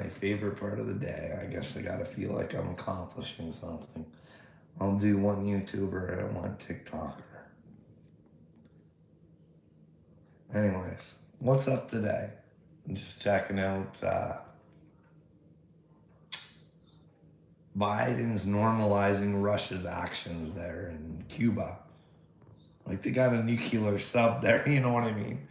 my favorite part of the day. I guess I gotta feel like I'm accomplishing something. I'll do one YouTuber and one TikToker. Anyways, what's up today? I'm just checking out Biden's normalizing Russia's actions there in Cuba. Like they got a nuclear sub there, you know what I mean?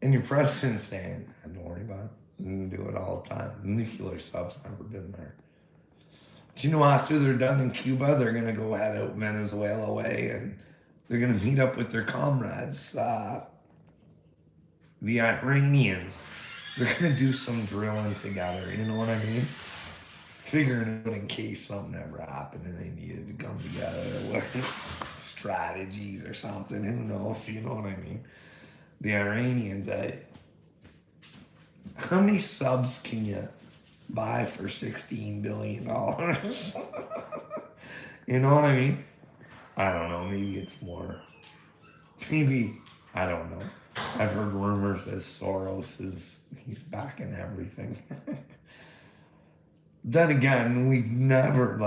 And your president's saying, don't worry about it. We do it all the time. Nuclear sub's never been there. Do you know after they're done in Cuba, they're going to go head out Venezuela way and they're going to meet up with their comrades, the Iranians. They're going to do some drilling together, you know what I mean? Figuring out in case something ever happened and they needed to come together with strategies or something. Who knows? You know what I mean? The Iranians, how many subs can you buy for $16 billion? You know what I mean? I don't know. Maybe it's more. Maybe, I don't know. I've heard rumors that Soros he's backing everything. Then again, we never,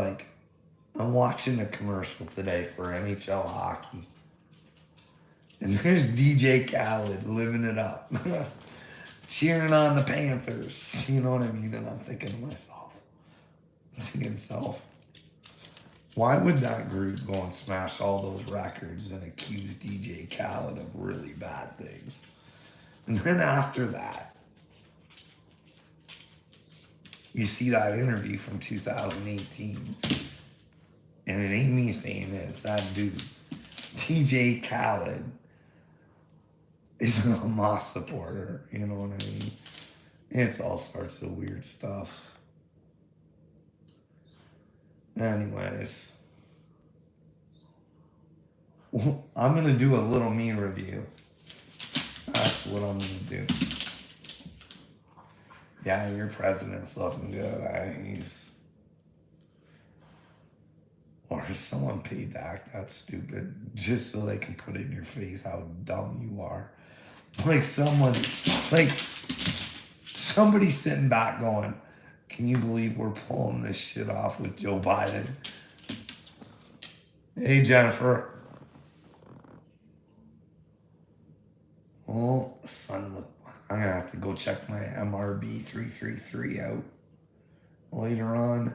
I'm watching a commercial today for NHL hockey. And there's DJ Khaled living it up. Cheering on the Panthers. You know what I mean? And I'm thinking to myself, why would that group go and smash all those records and accuse DJ Khaled of really bad things? And then after that, you see that interview from 2018. And it ain't me saying it, it's that dude. DJ Khaled is a Hamas supporter, you know what I mean? It's all sorts of weird stuff. Anyways, I'm gonna do a little me review. That's what I'm gonna do. Yeah, your president's looking good. Or if someone paid to act that stupid just so they can put in your face how dumb you are. Somebody sitting back going, can you believe we're pulling this shit off with Joe Biden? Hey, Jennifer. Oh, son, I'm gonna have to go check my MRB 333 out later on.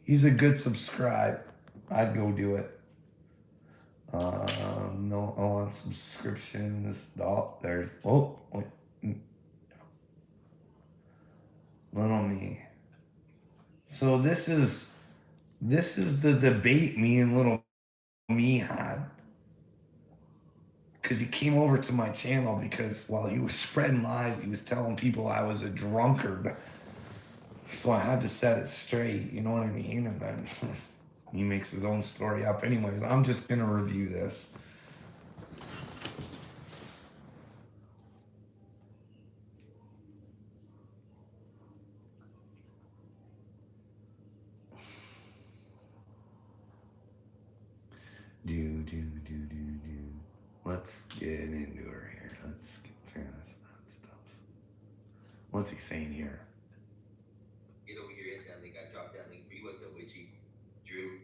He's a good subscribe. I'd go do it. No, I want subscriptions. Oh, wait. Little me. So this is the debate me and little me had. Because he came over to my channel because while he was spreading lies, he was telling people I was a drunkard. So I had to set it straight, you know what I mean? And then he makes his own story up. Anyways, I'm just going to review this. Let's get into her here. Let's get through that stuff. What's he saying here? Get over here and that link. I dropped that link for you. What's up, Witchy? Drew.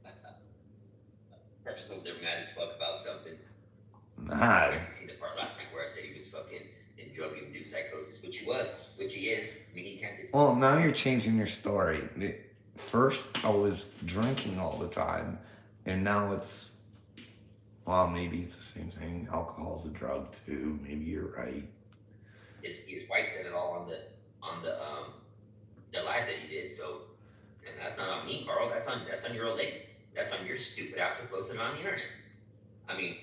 I just hope they're mad as fuck about something. Mad? I got to see the part last night where I said he was fucking in drug-induced psychosis, which he is. I mean, he can't. Well, now you're changing your story. First, I was drinking all the time, and now it's, well, maybe it's the same thing. Alcohol's a drug too. Maybe you're right. His wife said it all on the live that he did. So, and that's not on me, Carl. That's on your old lady. That's on your stupid ass for posting on the internet. I mean,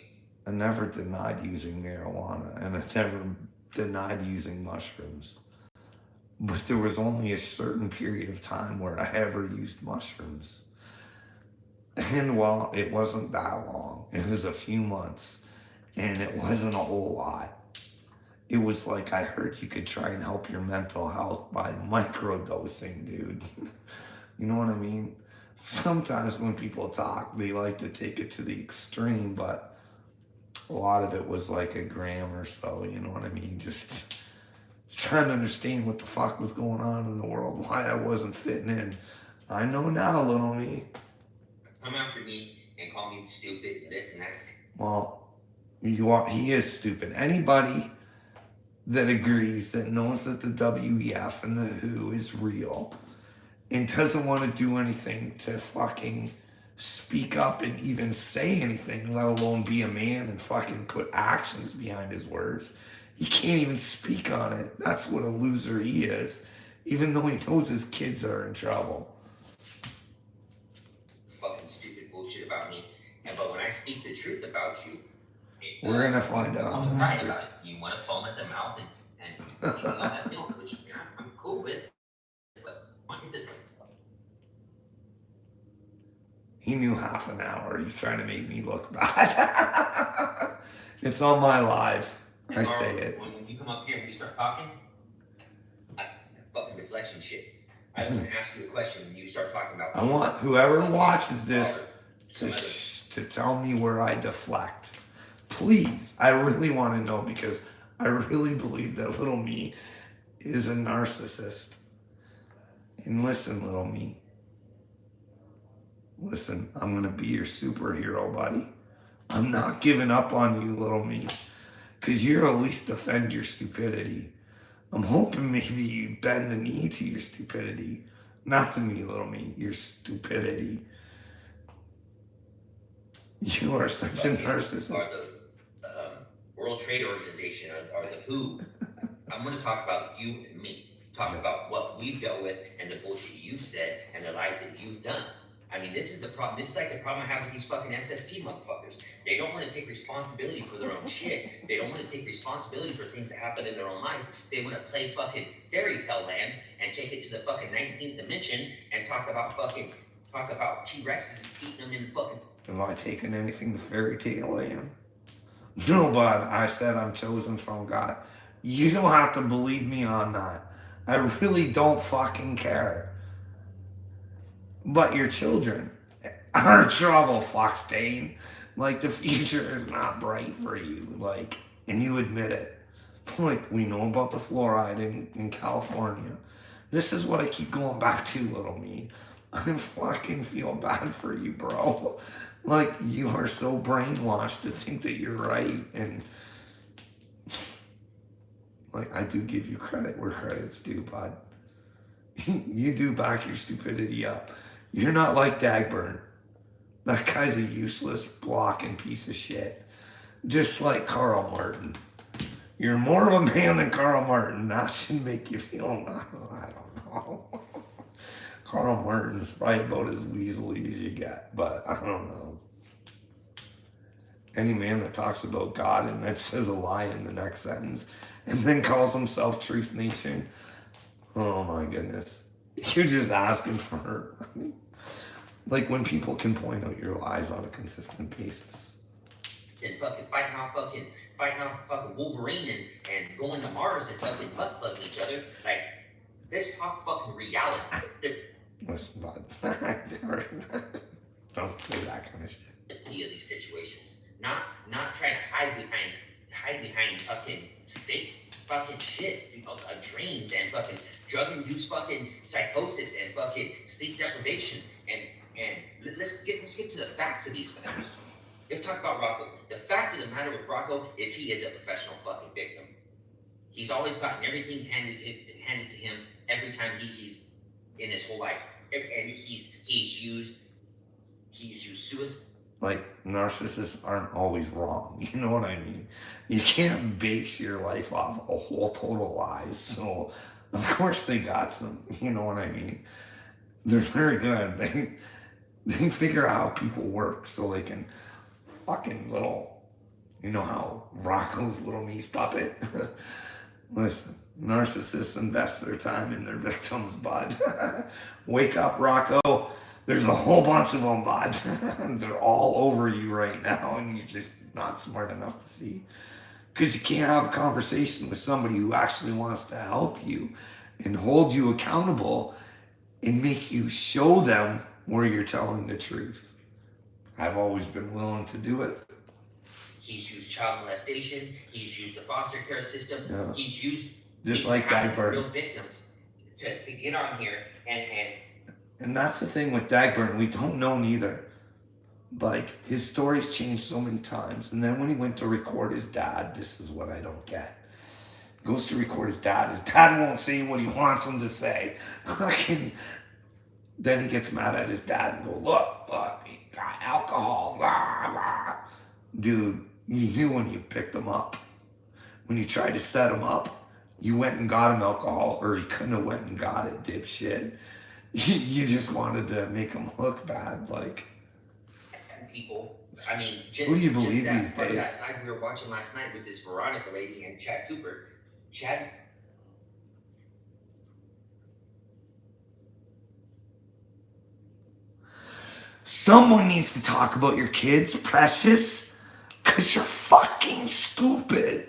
I never denied using marijuana, and I never denied using mushrooms. But there was only a certain period of time where I ever used mushrooms. And well, it wasn't that long. It was a few months, and it wasn't a whole lot. It was like I heard you could try and help your mental health by microdosing, dude. You know what I mean? Sometimes when people talk, they like to take it to the extreme, but a lot of it was like a gram or so, you know what I mean? Just trying to understand what the fuck was going on in the world, why I wasn't fitting in. I know now, little me. Come after me and call me stupid and this and that. Well, he is stupid. Anybody that agrees, that knows that the WEF and the WHO is real and doesn't want to do anything to fucking speak up and even say anything, let alone be a man and fucking put actions behind his words. He can't even speak on it. That's what a loser he is, even though he knows his kids are in trouble. Fucking stupid bullshit about me. But when I speak the truth about you, we're gonna find out. I'm crying about it. You want to foam at the mouth and you know that milk, which I'm cool with. But I want to get this one. He knew half an hour. He's trying to make me look bad. It's on my live. And I Carl, say it. When you come up here and we start talking, fucking deflection shit. I was going to ask you a question and you start talking about. I want whoever watches this to tell me where I deflect. Please. I really want to know, because I really believe that little me is a narcissist. And listen, little me. Listen, I'm going to be your superhero, buddy. I'm not giving up on you, little me. Because you'll at least defend your stupidity. I'm hoping maybe you bend the knee to your stupidity. Not to me, little me, your stupidity. You are such a narcissist. Or the World Trade Organization or the WHO. I'm going to talk about you and me. Talk about what we've dealt with and the bullshit you've said and the lies that you've done. I mean, this is the problem. This is like the problem I have with these fucking SSP motherfuckers. They don't want to take responsibility for their own shit. They don't want to take responsibility for things that happen in their own life. They want to play fucking fairy tale land and take it to the fucking 19th dimension and talk about T-Rexes eating them in fucking. Have I taken anything to fairy tale land? No, but I said I'm chosen from God. You don't have to believe me on that. I really don't fucking care. But your children are in trouble, Foxdane. Like, the future is not bright for you. Like, and you admit it. Like, we know about the fluoride in California. This is what I keep going back to, little me. I fucking feel bad for you, bro. Like, you are so brainwashed to think that you're right. And, like, I do give you credit where credit's due, bud. You do back your stupidity up. You're not like Dagburn. That guy's a useless blocking piece of shit. Just like Carl Martin. You're more of a man than Carl Martin. That should make you feel, I don't know. Carl Martin's probably about as weaselly as you get, but I don't know. Any man that talks about God and then says a lie in the next sentence and then calls himself Truth Nation, oh my goodness. You're just asking for, like, when people can point out your lies on a consistent basis. And fucking fighting off fucking Wolverine and going to Mars and fucking butt plugging each other. Like, let's talk fucking reality. Listen, bud. Don't say that kind of shit. Any of these situations. Not trying to hide behind fucking fake fucking shit, dreams and fucking drug-induced fucking psychosis and fucking sleep deprivation and let's get to the facts of these matters. Let's talk about Rocco. The fact of the matter with Rocco is he is a professional fucking victim. He's always gotten everything handed to him every time he's in his whole life, and he's used suicide. Like, narcissists aren't always wrong. You know what I mean? You can't base your life off a whole total lies. So, of course they got some. You know what I mean? They're very good. They figure out how people work so they can fucking little, you know how Rocco's little niece puppet? Listen, narcissists invest their time in their victims, bud. Wake up, Rocco. There's a whole bunch of them, bud. They're all over you right now, and you're just not smart enough to see. Because you can't have a conversation with somebody who actually wants to help you and hold you accountable and make you show them where you're telling the truth. I've always been willing to do it. He's used child molestation. He's used the foster care system. Yeah. He's used Just Needs like to happen to Dagburn. real victims to get on here And that's the thing with Dagburn, we don't know neither. Like, his story's changed so many times. And then when he went to record his dad, this is what I don't get. Goes to record his dad won't say what he wants him to say. Fucking. Then he gets mad at his dad and go, look, he got alcohol. Blah, blah. Dude, you knew when you picked him up. When you tried to set him up, you went and got him alcohol, or he couldn't have went and got it, dipshit. You just wanted to make him look bad, like. people. I mean, just who do you believe just these that part of days? that night we were watching last night with this Veronica lady and Chad Cooper. Chad. Someone needs to talk about your kids, Precious, because you're fucking stupid.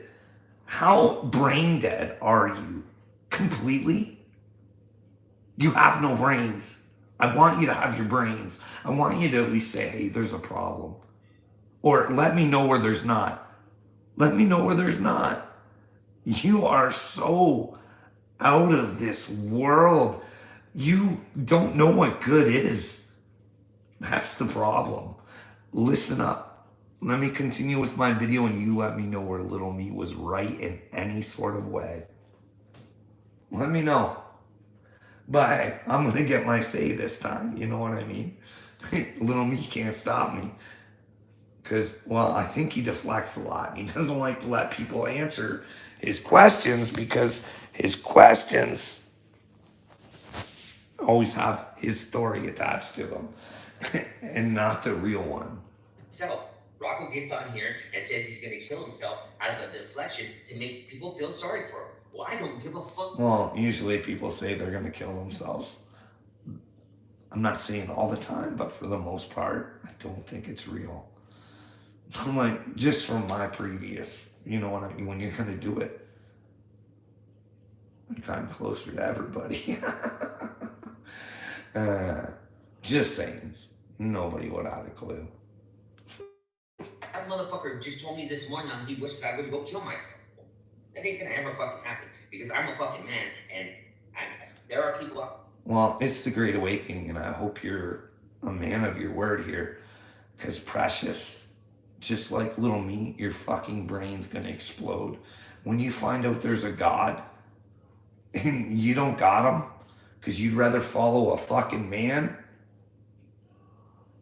How brain dead are you? Completely? You have no brains. I want you to have your brains. I want you to at least say, hey, there's a problem. Or let me know where there's not. Let me know where there's not. You are so out of this world. You don't know what good is. That's the problem. Listen up. Let me continue with my video and you let me know where little me was right in any sort of way. Let me know. But hey, I'm going to get my say this time. You know what I mean? Little me can't stop me. Because, well, I think he deflects a lot. He doesn't like to let people answer his questions because his questions always have his story attached to them and not the real one. Self. Rocco gets on here and says he's going to kill himself out of a deflection to make people feel sorry for him. Well, I don't give a fuck. Well, usually people say they're going to kill themselves. I'm not saying all the time, but for the most part, I don't think it's real. I'm like, just from my previous, you know what I mean, when you're going to do it, I'm kind of closer to everybody. Just saying, nobody would have a clue. That motherfucker just told me this morning that he wished that I would go kill myself. That ain't gonna ever fucking happen because I'm a fucking man and there are people out. Well, it's the Great Awakening and I hope you're a man of your word here because Precious, just like little me, your fucking brain's gonna explode. When you find out there's a God and you don't got him because you'd rather follow a fucking man,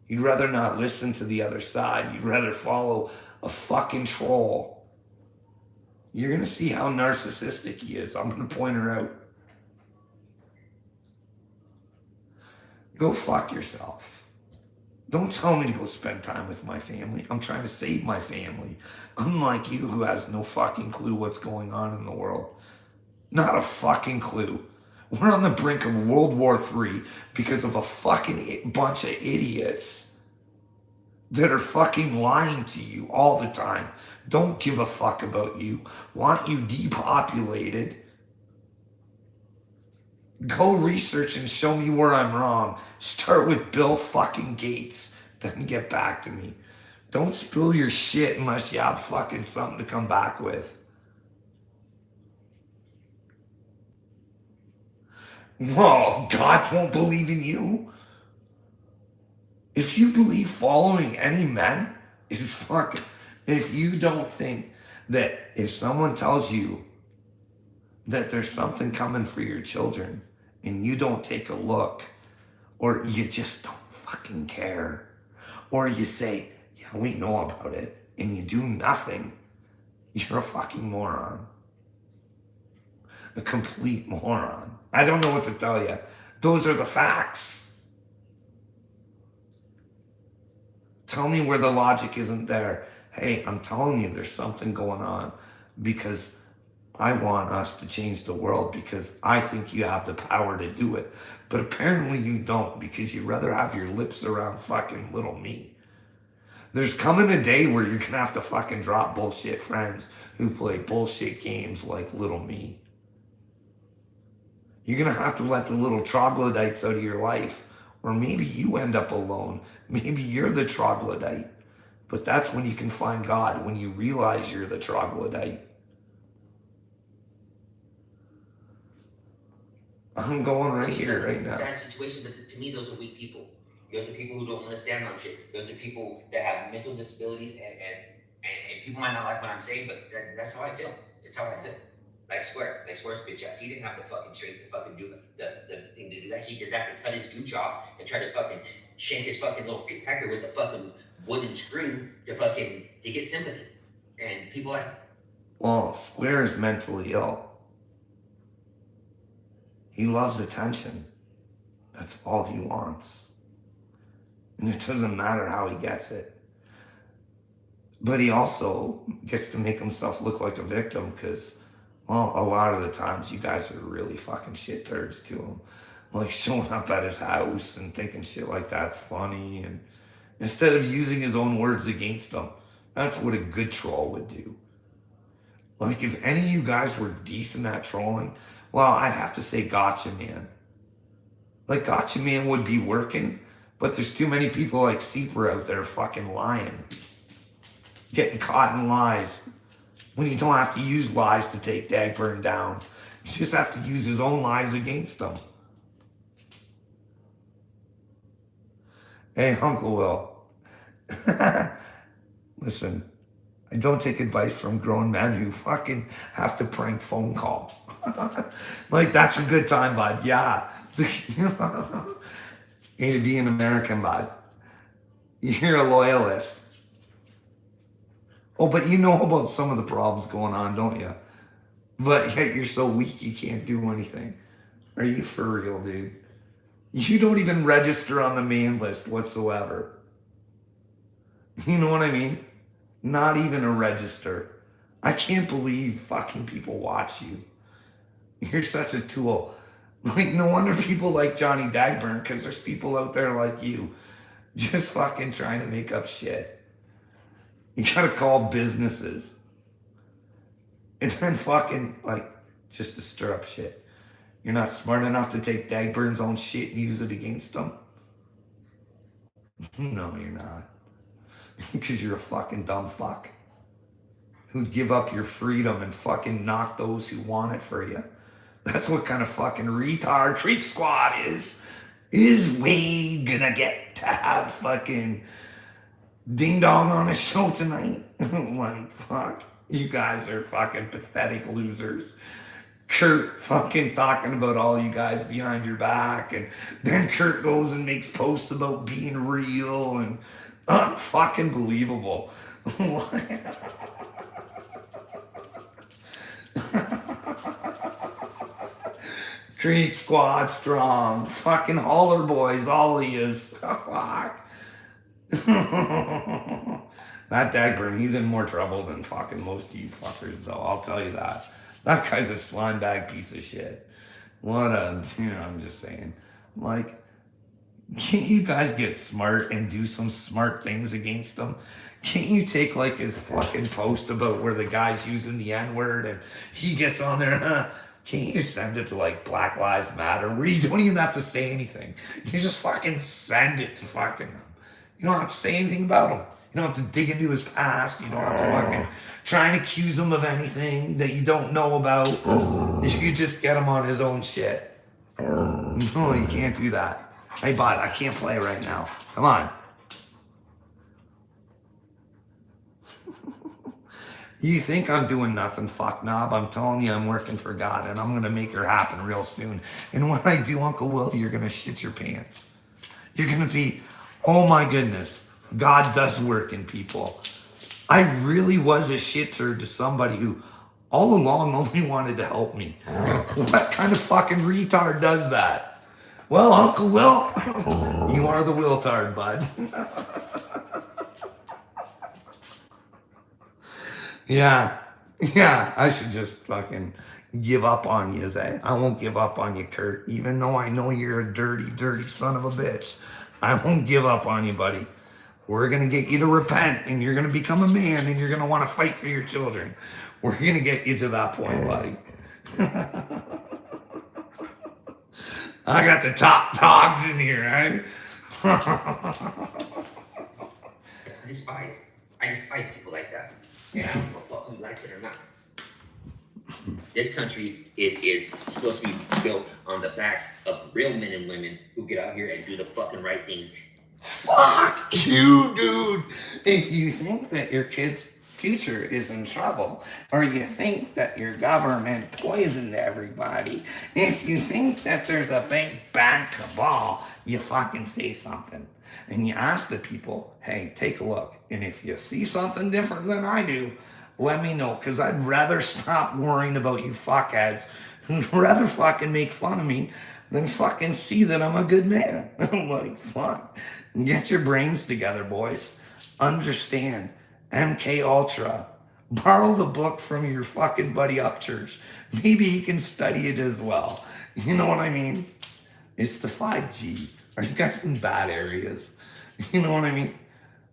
you'd rather not listen to the other side, you'd rather follow a fucking troll. You're gonna see how narcissistic he is. I'm gonna point her out. Go fuck yourself. Don't tell me to go spend time with my family. I'm trying to save my family. Unlike you who has no fucking clue what's going on in the world. Not a fucking clue. We're on the brink of World War III because of a fucking bunch of idiots that are fucking lying to you all the time. Don't give a fuck about you. Want you depopulated. Go research and show me where I'm wrong. Start with Bill fucking Gates, then get back to me. Don't spill your shit unless you have fucking something to come back with. Well, God won't believe in you. If you believe following any men is fucking... If you don't think that if someone tells you that there's something coming for your children and you don't take a look, or you just don't fucking care, or you say, yeah, we know about it, and you do nothing, you're a fucking moron. A complete moron. I don't know what to tell you. Those are the facts. Tell me where the logic isn't there. Hey, I'm telling you, there's something going on because I want us to change the world because I think you have the power to do it. But apparently you don't because you'd rather have your lips around fucking little me. There's coming a day where you're going to have to fucking drop bullshit friends who play bullshit games like little me. You're going to have to let the little troglodytes out of your life. Or maybe you end up alone. Maybe you're the troglodyte. But that's when you can find God, when you realize you're the troglodyte. I'm going right here, right It's a now. sad situation, but to me, those are weak people. Those are people who don't want to stand on shit. Those are people that have mental disabilities, and people might not like what I'm saying, but that's how I feel. It's how I feel. Like Square's bitch ass. He didn't have the fucking strength to fucking do the thing to do that. He did that to cut his gooch off and try to fucking shank his fucking little pickpecker with the fucking wooden screw to get sympathy. And people like, Well, Square is mentally ill. He loves attention. That's all he wants. And it doesn't matter how he gets it. But he also gets to make himself look like a victim because, well, a lot of the times you guys are really fucking shit turds to him. Like showing up at his house and thinking shit like that's funny. And instead of using his own words against him, that's what a good troll would do. Like if any of you guys were decent at trolling, well, I'd have to say Gotcha Man. Like Gotcha Man would be working, but there's too many people like Seeper out there fucking lying. Getting caught in lies. When you don't have to use lies to take Dagburn down. You just have to use his own lies against him. Hey, Uncle Will. Listen, I don't take advice from grown men who fucking have to prank phone call. Like, that's a good time, bud. Yeah. Ain't to be an American, bud. You're a loyalist. Oh, but you know about some of the problems going on, don't you? But yet you're so weak you can't do anything. Are you for real, dude? You don't even register on the main list whatsoever. You know what I mean? Not even a register. I can't believe fucking people watch you. You're such a tool. Like, no wonder people like Johnny Dagburn, because there's people out there like you just fucking trying to make up shit. You gotta call businesses. And then fucking, like, just to stir up shit. You're not smart enough to take Dagburn's own shit and use it against them? No, you're not. Because you're a fucking dumb fuck. Who'd give up your freedom and fucking knock those who want it for you. That's what kind of fucking retard Creek Squad is. Is Wade gonna get to have fucking Ding Dong on his show tonight? Like, fuck. You guys are fucking pathetic losers. Kurt fucking talking about all you guys behind your back, and then Kurt goes and makes posts about being real and unfucking believable. Creek Squad strong. Fucking holler boys, all he is. Fuck. That Dagburn, he's in more trouble than fucking most of you fuckers, though. I'll tell you that. That guy's a slime bag piece of shit. What a, I'm just saying. Like, can't you guys get smart and do some smart things against them? Can't you take like his fucking post about where the guy's using the N-word and he gets on there, can't you send it to like Black Lives Matter where you don't even have to say anything? You just fucking send it to fucking them. You don't have to say anything about him. You don't have to dig into his past. You don't have to fucking try and accuse him of anything that you don't know about. You could just get him on his own shit. No, you can't do that. Hey, bud, I can't play right now. Come on. You think I'm doing nothing, fuck knob. I'm telling you, I'm working for God, and I'm going to make her happen real soon. And when I do, Uncle Will, you're going to shit your pants. You're going to be, oh my goodness. God does work in people. I really was a shit turd to somebody who all along only wanted to help me. What kind of fucking retard does that? Well, Uncle Will, you are the Wiltard, bud. Yeah, I should just fucking give up on you, Zay. I won't give up on you, Kurt, even though I know you're a dirty, dirty son of a bitch. I won't give up on you, buddy. We're going to get you to repent, and you're going to become a man, and you're going to want to fight for your children. We're going to get you to that point, buddy. I got the top dogs in here, right? I despise people like that. Yeah, I don't know who likes it or not. This country is supposed to be built on the backs of real men and women who get out here and do the fucking right things. Fuck you, dude. If you think that your kid's future is in trouble, or you think that your government poisoned everybody, if you think that there's a big bad cabal, you fucking say something. And you ask the people, hey, take a look. And if you see something different than I do, let me know. Because I'd rather stop worrying about you fuckheads who'd rather fucking make fun of me than fucking see that I'm a good man. I'm like, fuck. Get your brains together, boys. Understand. MK Ultra. Borrow the book from your fucking buddy Upchurch. Maybe he can study it as well. You know what I mean? It's the 5G. Are you guys in bad areas? You know what I mean?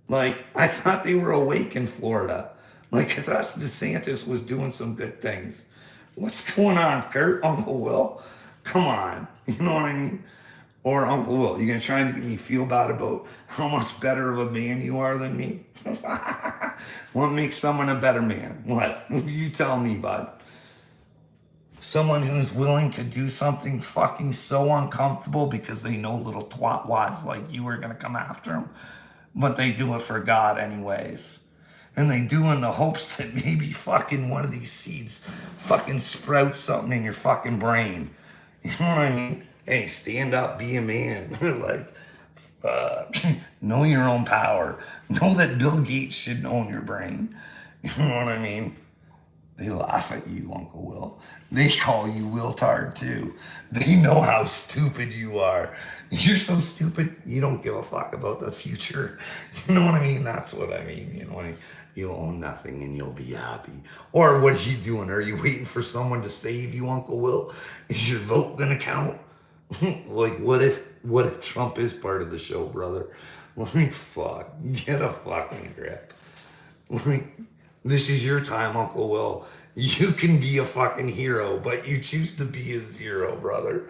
Like, I thought they were awake in Florida. Like, I thought DeSantis was doing some good things. What's going on, Kurt? Uncle Will? Come on. You know what I mean? Or Uncle Will, you gonna try and make me feel bad about how much better of a man you are than me? What makes someone a better man? What? You tell me, bud. Someone who's willing to do something fucking so uncomfortable because they know little twat wads like you are gonna come after them, but they do it for God anyways. And they do in the hopes that maybe fucking one of these seeds fucking sprouts something in your fucking brain. You know what I mean? Hey, stand up, be a man. Like, know your own power. Know that Bill Gates should own your brain. You know what I mean? They laugh at you, Uncle Will. They call you Wiltard too. They know how stupid you are. You're so stupid, you don't give a fuck about the future. You know what I mean? That's what I mean. You know what I mean? You'll own nothing and you'll be happy. Or what are you doing? Are you waiting for someone to save you, Uncle Will? Is your vote gonna count? Like, what if Trump is part of the show, brother? Like, fuck, get a fucking grip. Like, this is your time, Uncle Will. You can be a fucking hero, but you choose to be a zero, brother.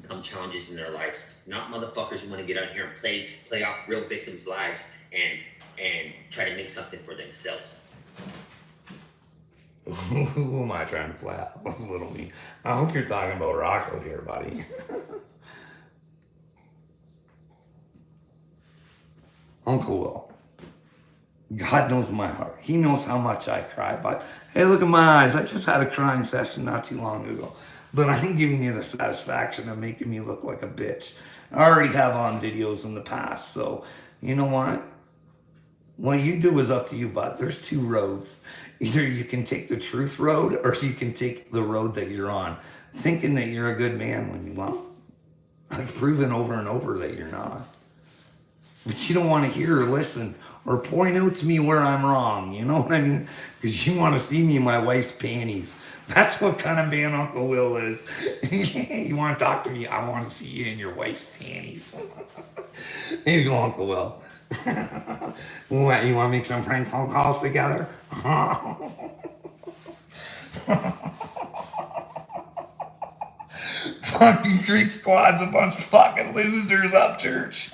Become challenges in their lives, not motherfuckers who want to get out here and play off real victims' lives and try to make something for themselves. Who am I trying to play out? Little me. I hope you're talking about Rocco here, buddy. Uncle Will. God knows my heart. He knows how much I cry. But hey, look at my eyes. I just had a crying session not too long ago. But I ain't giving you the satisfaction of making me look like a bitch. I already have on videos in the past. So, you know what? What you do is up to you, bud. There's two roads. Either you can take the truth road or you can take the road that you're on, thinking that you're a good man when you won't. I've proven over and over that you're not. But you don't want to hear or listen or point out to me where I'm wrong. You know what I mean? Because you want to see me in my wife's panties. That's what kind of man Uncle Will is. You want to talk to me? I want to see you in your wife's panties. Here you go, Uncle Will. What, you want to make some prank phone calls together? Fucking Creek Squad's a bunch of fucking losers, Upchurch.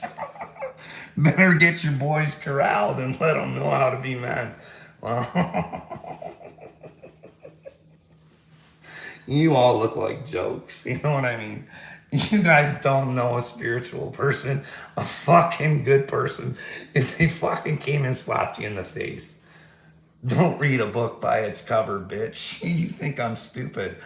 Better get your boys corralled and let them know how to be men. You all look like jokes, you know what I mean? You guys don't know a spiritual person, a fucking good person, if they fucking came and slapped you in the face. Don't read a book by its cover, bitch. You think I'm stupid.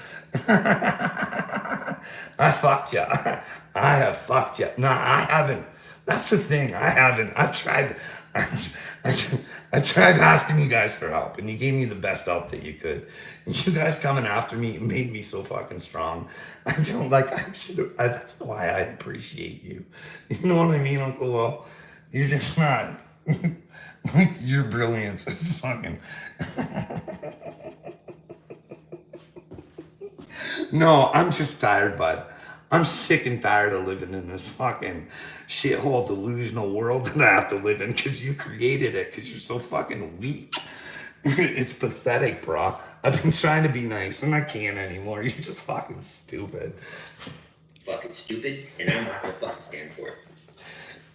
I fucked you. I have fucked you. Nah, I haven't. That's the thing. I haven't. I've tried. I tried asking you guys for help, and you gave me the best help that you could. And you guys coming after me made me so fucking strong. I don't like. I should. That's why I appreciate you. You know what I mean, Uncle Will? You're just not. Like, your brilliance is fucking. No, I'm just tired, bud. I'm sick and tired of living in this fucking shithole delusional world that I have to live in because you created it because you're so fucking weak. It's pathetic, bro. I've been trying to be nice and I can't anymore. You're just fucking stupid. Fucking stupid, and I'm not gonna fucking stand for it.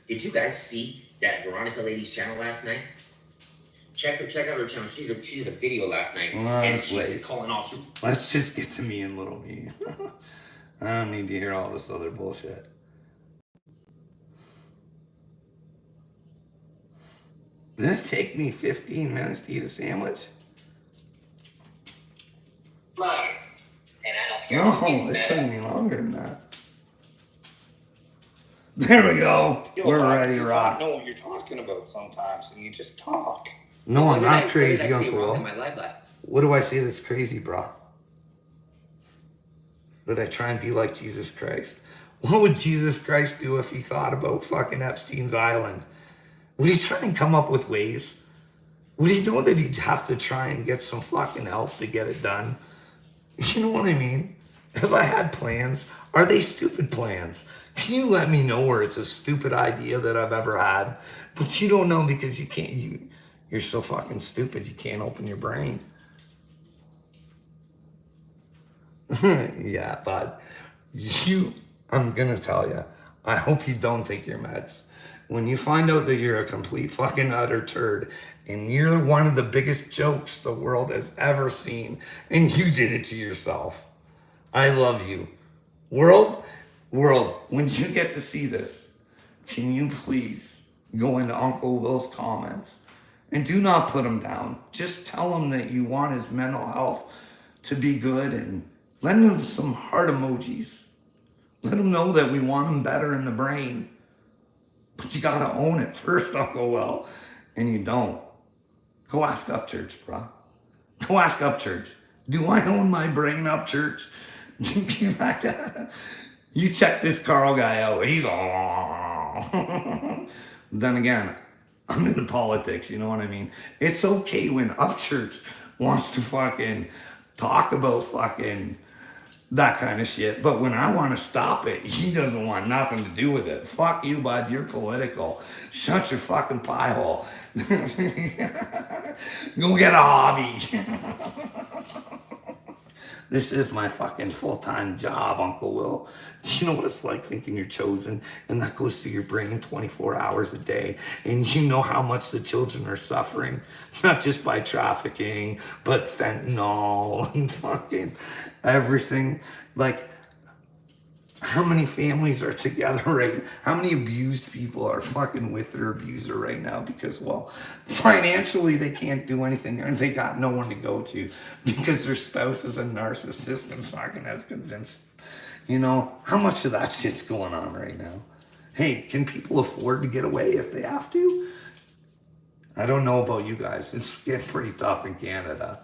Did you guys see that Veronica lady's channel last night? Check out her channel. She did a video last night, Well, and let's she's wait. calling all super. Let's just get to me and little me. I don't need to hear all this other bullshit. Did it take me 15 minutes to eat a sandwich? Look, and I don't care. No, it took me longer than that. There we go. We're ready to rock. You know what you're talking about sometimes, and you just talk. No, I'm not What crazy, did I say Uncle wrong in Will. my live last? What do I say that's crazy, bro? That I try and be like Jesus Christ. What would Jesus Christ do if he thought about fucking Epstein's Island? Would he try and come up with ways? Would he know that he'd have to try and get some fucking help to get it done? You know what I mean? If I had plans, are they stupid plans? Can you let me know where it's a stupid idea that I've ever had? But you don't know because you can't, you're so fucking stupid you can't open your brain. Yeah, but I'm gonna tell you, I hope you don't take your meds. When you find out that you're a complete fucking utter turd and you're one of the biggest jokes the world has ever seen and you did it to yourself, I love you. World, when you get to see this, can you please go into Uncle Will's comments and do not put him down. Just tell him that you want his mental health to be good and lend him some heart emojis. Let him know that we want him better in the brain. But you gotta own it first, Uncle Will. And you don't. Go ask Upchurch, bro. Go ask Upchurch. Do I own my brain, Upchurch? You check this Carl guy out. He's all. Then again, I'm into politics, you know what I mean? It's okay when Upchurch wants to fucking talk about fucking that kind of shit, but when I want to stop it, he doesn't want nothing to do with it. Fuck you, bud. You're political. Shut your fucking pie hole. Go get a hobby. This is my fucking full-time job, Uncle Will. Do you know what it's like thinking you're chosen? And that goes through your brain 24 hours a day. And you know how much the children are suffering. Not just by trafficking, but fentanyl and fucking everything. Like, how many families are together right now? How many abused people are fucking with their abuser right now? Because, well, financially they can't do anything and they got no one to go to because their spouse is a narcissist and fucking has convinced. You know, how much of that shit's going on right now? Hey, can people afford to get away if they have to? I don't know about you guys. It's getting pretty tough in Canada.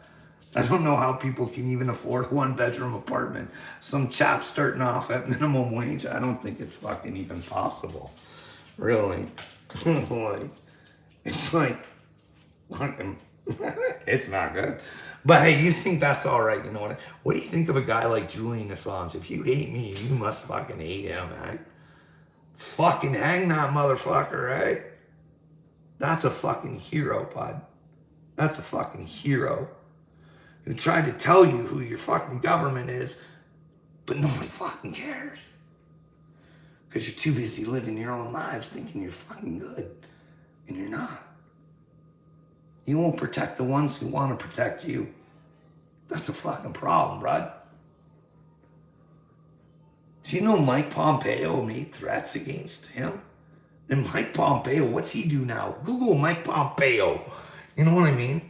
I don't know how people can even afford a 1-bedroom apartment. Some chap starting off at minimum wage. I don't think it's fucking even possible. Really. Like, it's like, fucking, it's not good. But hey, you think that's all right. You know what? What do you think of a guy like Julian Assange? If you hate me, you must fucking hate him, eh? Fucking hang that motherfucker, eh? That's a fucking hero, bud. That's a fucking hero. Who tried to tell you who your fucking government is, but nobody fucking cares. Because you're too busy living your own lives thinking you're fucking good. And you're not. You won't protect the ones who want to protect you. That's a fucking problem, bud. Do you know Mike Pompeo made threats against him? And Mike Pompeo, what's he do now? Google Mike Pompeo. You know what I mean?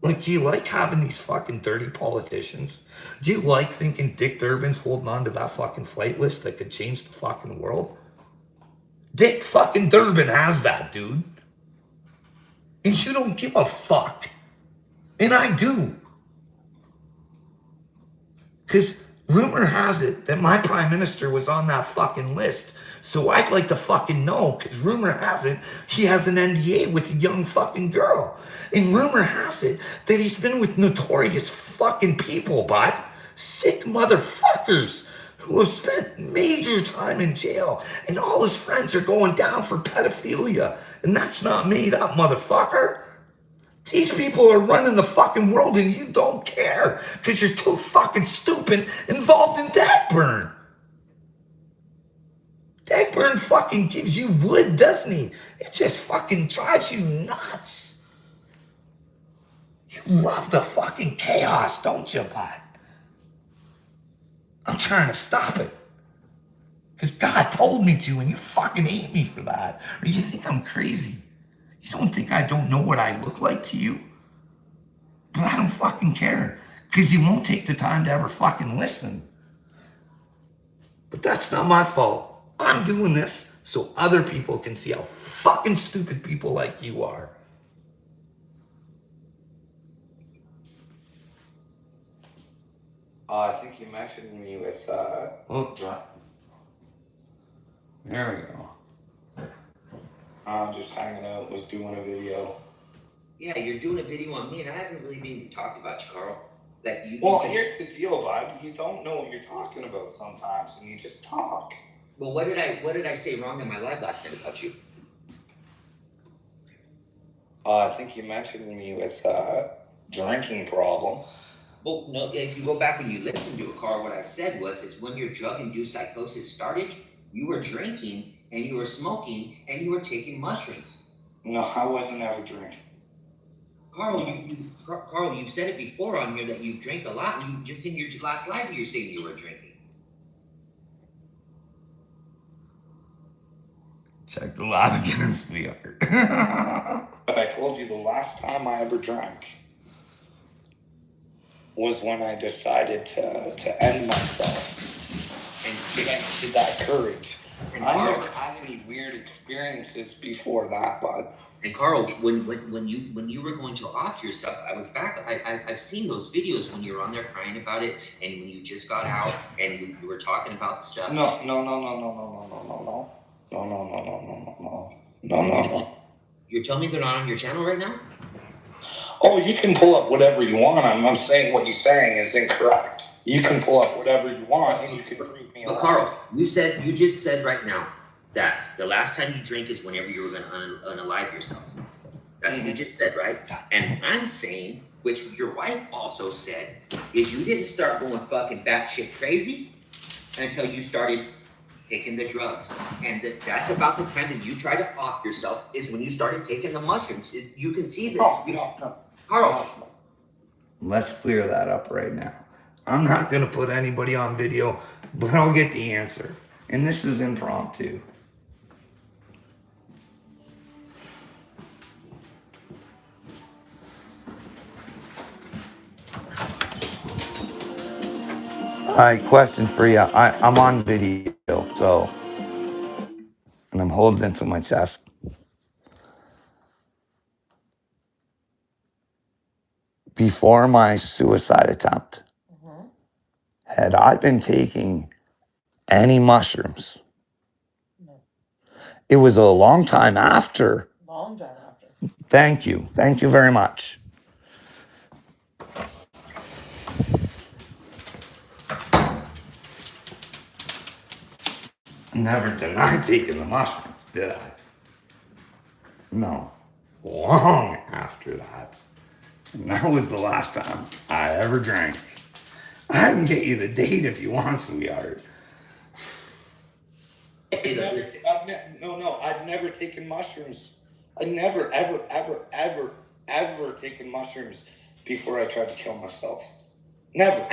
Like, do you like having these fucking dirty politicians? Do you like thinking Dick Durbin's holding on to that fucking flight list that could change the fucking world? Dick fucking Durbin has that, dude. And you don't give a fuck. And I do. Because rumor has it that my prime minister was on that fucking list. So I'd like to fucking know, because rumor has it he has an NDA with a young fucking girl. And rumor has it that he's been with notorious fucking people, bud. Sick motherfuckers who have spent major time in jail. And all his friends are going down for pedophilia. And that's not made up, motherfucker. These people are running the fucking world and you don't care because you're too fucking stupid involved in Dagburn. Dagburn fucking gives you wood, doesn't he? It just fucking drives you nuts. You love the fucking chaos, don't you, bud? I'm trying to stop it. Because God told me to, and you fucking hate me for that. Or you think I'm crazy. You don't think I don't know what I look like to you? But I don't fucking care. Because you won't take the time to ever fucking listen. But that's not my fault. I'm doing this so other people can see how fucking stupid people like you are. I think you mentioned me with, Oh, there we go. I'm just hanging out, was doing a video. Yeah, you're doing a video on me, and I haven't really even talked about you, Carl. That you. Well, here's the deal, bud. You don't know what you're talking about sometimes, and you just talk. Well, what did I say wrong in my live last night about you? I think you mentioned me with, drinking problem. Well, no. If you go back and you listen to it, Carl, what I said was, it's when your drug-induced psychosis started, you were drinking and you were smoking and you were taking mushrooms. No, I wasn't ever drinking. Carl, you've said it before on here that you drink a lot. You just in your last live, you're saying you were drinking. Check the lot against the art. But I told you the last time I ever drank was when I decided to end myself. And did that courage. And I Carl, never had any weird experiences before that, bud. And Carl, when you were going to off yourself, I was back. I've seen those videos when you were on there crying about it, and when you just got out and you were talking about the stuff. No. You're telling me they're not on your channel right now? Oh, you can pull up whatever you want. I'm saying what he's saying is incorrect. You can pull up whatever you want, and you can prove me But wrong. Carl, you just said right now that the last time you drink is whenever you were going to unalive yourself. That's what you just said, right? And I'm saying, which your wife also said, is you didn't start going fucking batshit crazy until you started taking the drugs. And that's about the time that you tried to off yourself, is when you started taking the mushrooms. You can see that. No. Carl. Let's clear that up right now. I'm not going to put anybody on video, but I'll get the answer. And this is impromptu. All right, question for you. I'm on video, so, and I'm holding it to my chest. Before my suicide attempt, had I been taking any mushrooms? No. It was a long time after. Long time after. Thank you. Thank you very much. Never denied taking the mushrooms, did I? No. Long after that. And that was the last time I ever drank. I can get you the date if you want, sweetheart. Hey, look, listen. I've never taken mushrooms. I never, ever taken mushrooms before I tried to kill myself. Never.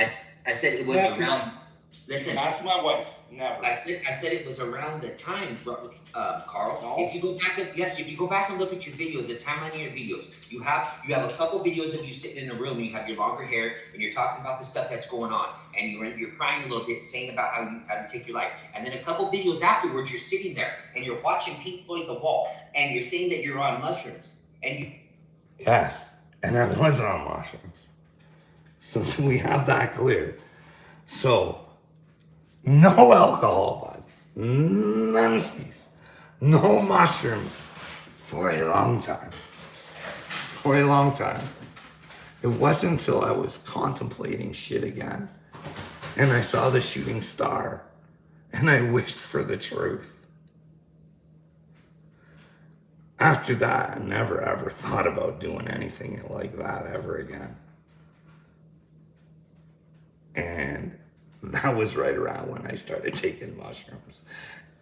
I said it was Never. around. Listen. Ask my wife. Never. I said it was around the time, Carl. No. If you go back and look at your videos, the timeline of your videos, you have a couple videos of you sitting in a room and you have your longer hair and you're talking about the stuff that's going on and you're crying a little bit, saying about how you take your life. And then a couple videos afterwards, you're sitting there and you're watching Pink Floyd The Wall and you're saying that you're on mushrooms and you. Yes, and I was on mushrooms. So we have that clear. So, no alcohol, bud. None skis. No mushrooms. For a long time. For a long time. It wasn't until I was contemplating shit again and I saw the shooting star and I wished for the truth. After that, I never ever thought about doing anything like that ever again. And that was right around when I started taking mushrooms.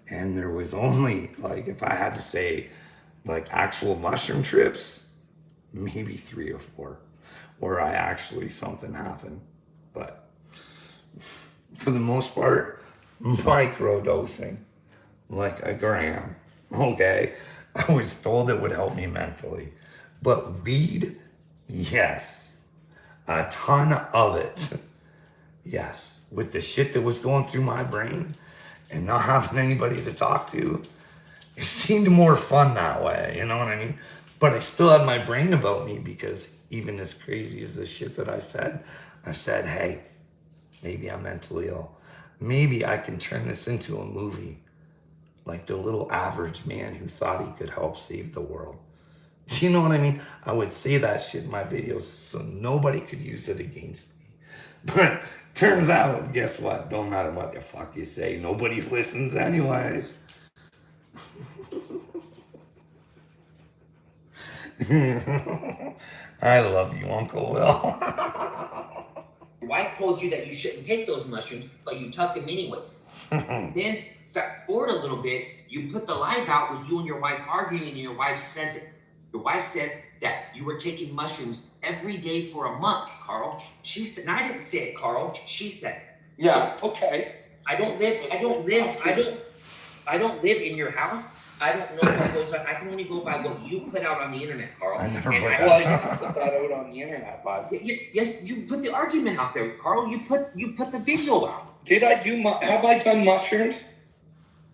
And there was only, like, if I had to say, like, actual mushroom trips, maybe 3 or 4. where I actually something happened. But for the most part, micro dosing, like a gram. Okay, I was told it would help me mentally, but weed, yes, a ton of it. Yes, with the shit that was going through my brain and not having anybody to talk to, it seemed more fun that way, you know what I mean? But I still had my brain about me because even as crazy as the shit that I said, hey, maybe I'm mentally ill. Maybe I can turn this into a movie, like the little average man who thought he could help save the world. Do you know what I mean? I would say that shit in my videos so nobody could use it against me. But turns out, guess what? Don't matter what the fuck you say. Nobody listens anyways. I love you, Uncle Will. Your wife told you that you shouldn't take those mushrooms, but you took them anyways. Then, fast forward a little bit, you put the live out with you and your wife arguing, and your wife says it. Your wife says that you were taking mushrooms every day for a month, Carl. She said, and I didn't say it, Carl. She said it. Yeah, okay. I don't live in your house. I don't know what goes on. I can only go by what you put out on the internet, Carl. I never And put Well, you put that out on the internet, bud. you put the argument out there, Carl. You put the video out. Did I do, have I done mushrooms?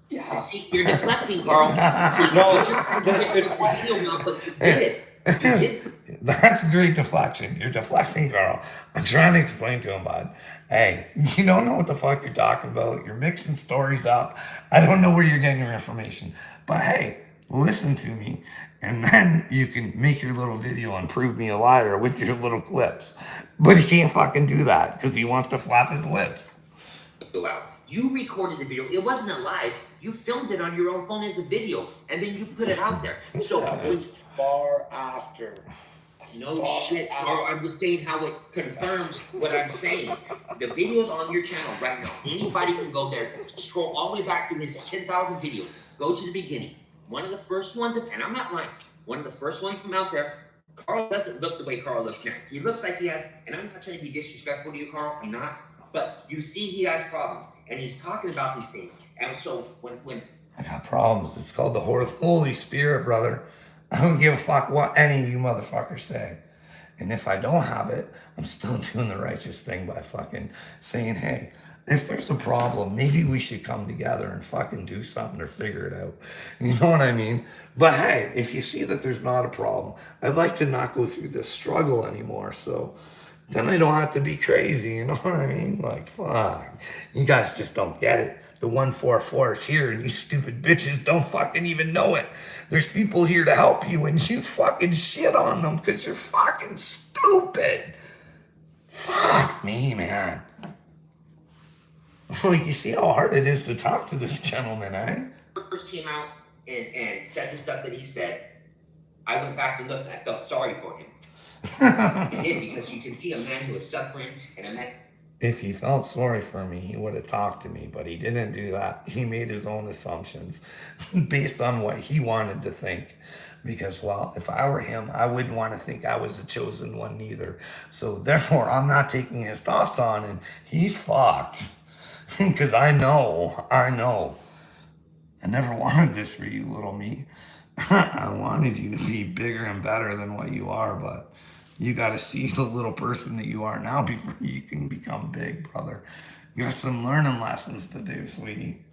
Yeah. See, you're deflecting, Carl. See, No, you just put the video out, but you did it. You did. That's great deflection. You're deflecting, Carl. I'm trying to explain to him, bud. Hey, you don't know what the fuck you're talking about. You're mixing stories up. I don't know where you're getting your information. But hey, listen to me. And then you can make your little video and prove me a liar with your little clips. But he can't fucking do that because he wants to flap his lips. Go out. You recorded the video. It wasn't a live. You filmed it on your own phone as a video, and then you put it out there. So when Far after. no shit, Carl. I'm just saying how it confirms what I'm saying. The video's on your channel right now. Anybody can go there, scroll all the way back to his 10,000 video. Go to the beginning. One of the first ones, and I'm not lying, one of the first ones from out there, Carl doesn't look the way Carl looks now. He looks like he has, and I'm not trying to be disrespectful to you, Carl, I'm not, but you see he has problems, and he's talking about these things. And so when I got problems. It's called the Holy Spirit, brother. I don't give a fuck what any of you motherfuckers say. And if I don't have it, I'm still doing the righteous thing by fucking saying, hey, if there's a problem, maybe we should come together and fucking do something or figure it out. You know what I mean? But hey, if you see that there's not a problem, I'd like to not go through this struggle anymore. So then I don't have to be crazy. You know what I mean? Like, fuck. You guys just don't get it. The 144 is here and you stupid bitches don't fucking even know it. There's people here to help you and you fucking shit on them because you're fucking stupid. Fuck me, man. Like, you see how hard it is to talk to this gentleman, eh? first came out and said the stuff that he said, I went back and looked and I felt sorry for him. I did, because you can see a man who is suffering and a man. If he felt sorry for me, he would have talked to me, but he didn't do that. He made his own assumptions based on what he wanted to think. Because, well, if I were him, I wouldn't want to think I was the chosen one either. So therefore, I'm not taking his thoughts on him. He's fucked. Because I know. I never wanted this for you, little me. I wanted you to be bigger and better than what you are, but you got to see the little person that you are now before you can become big, brother. You got some learning lessons to do, sweetie.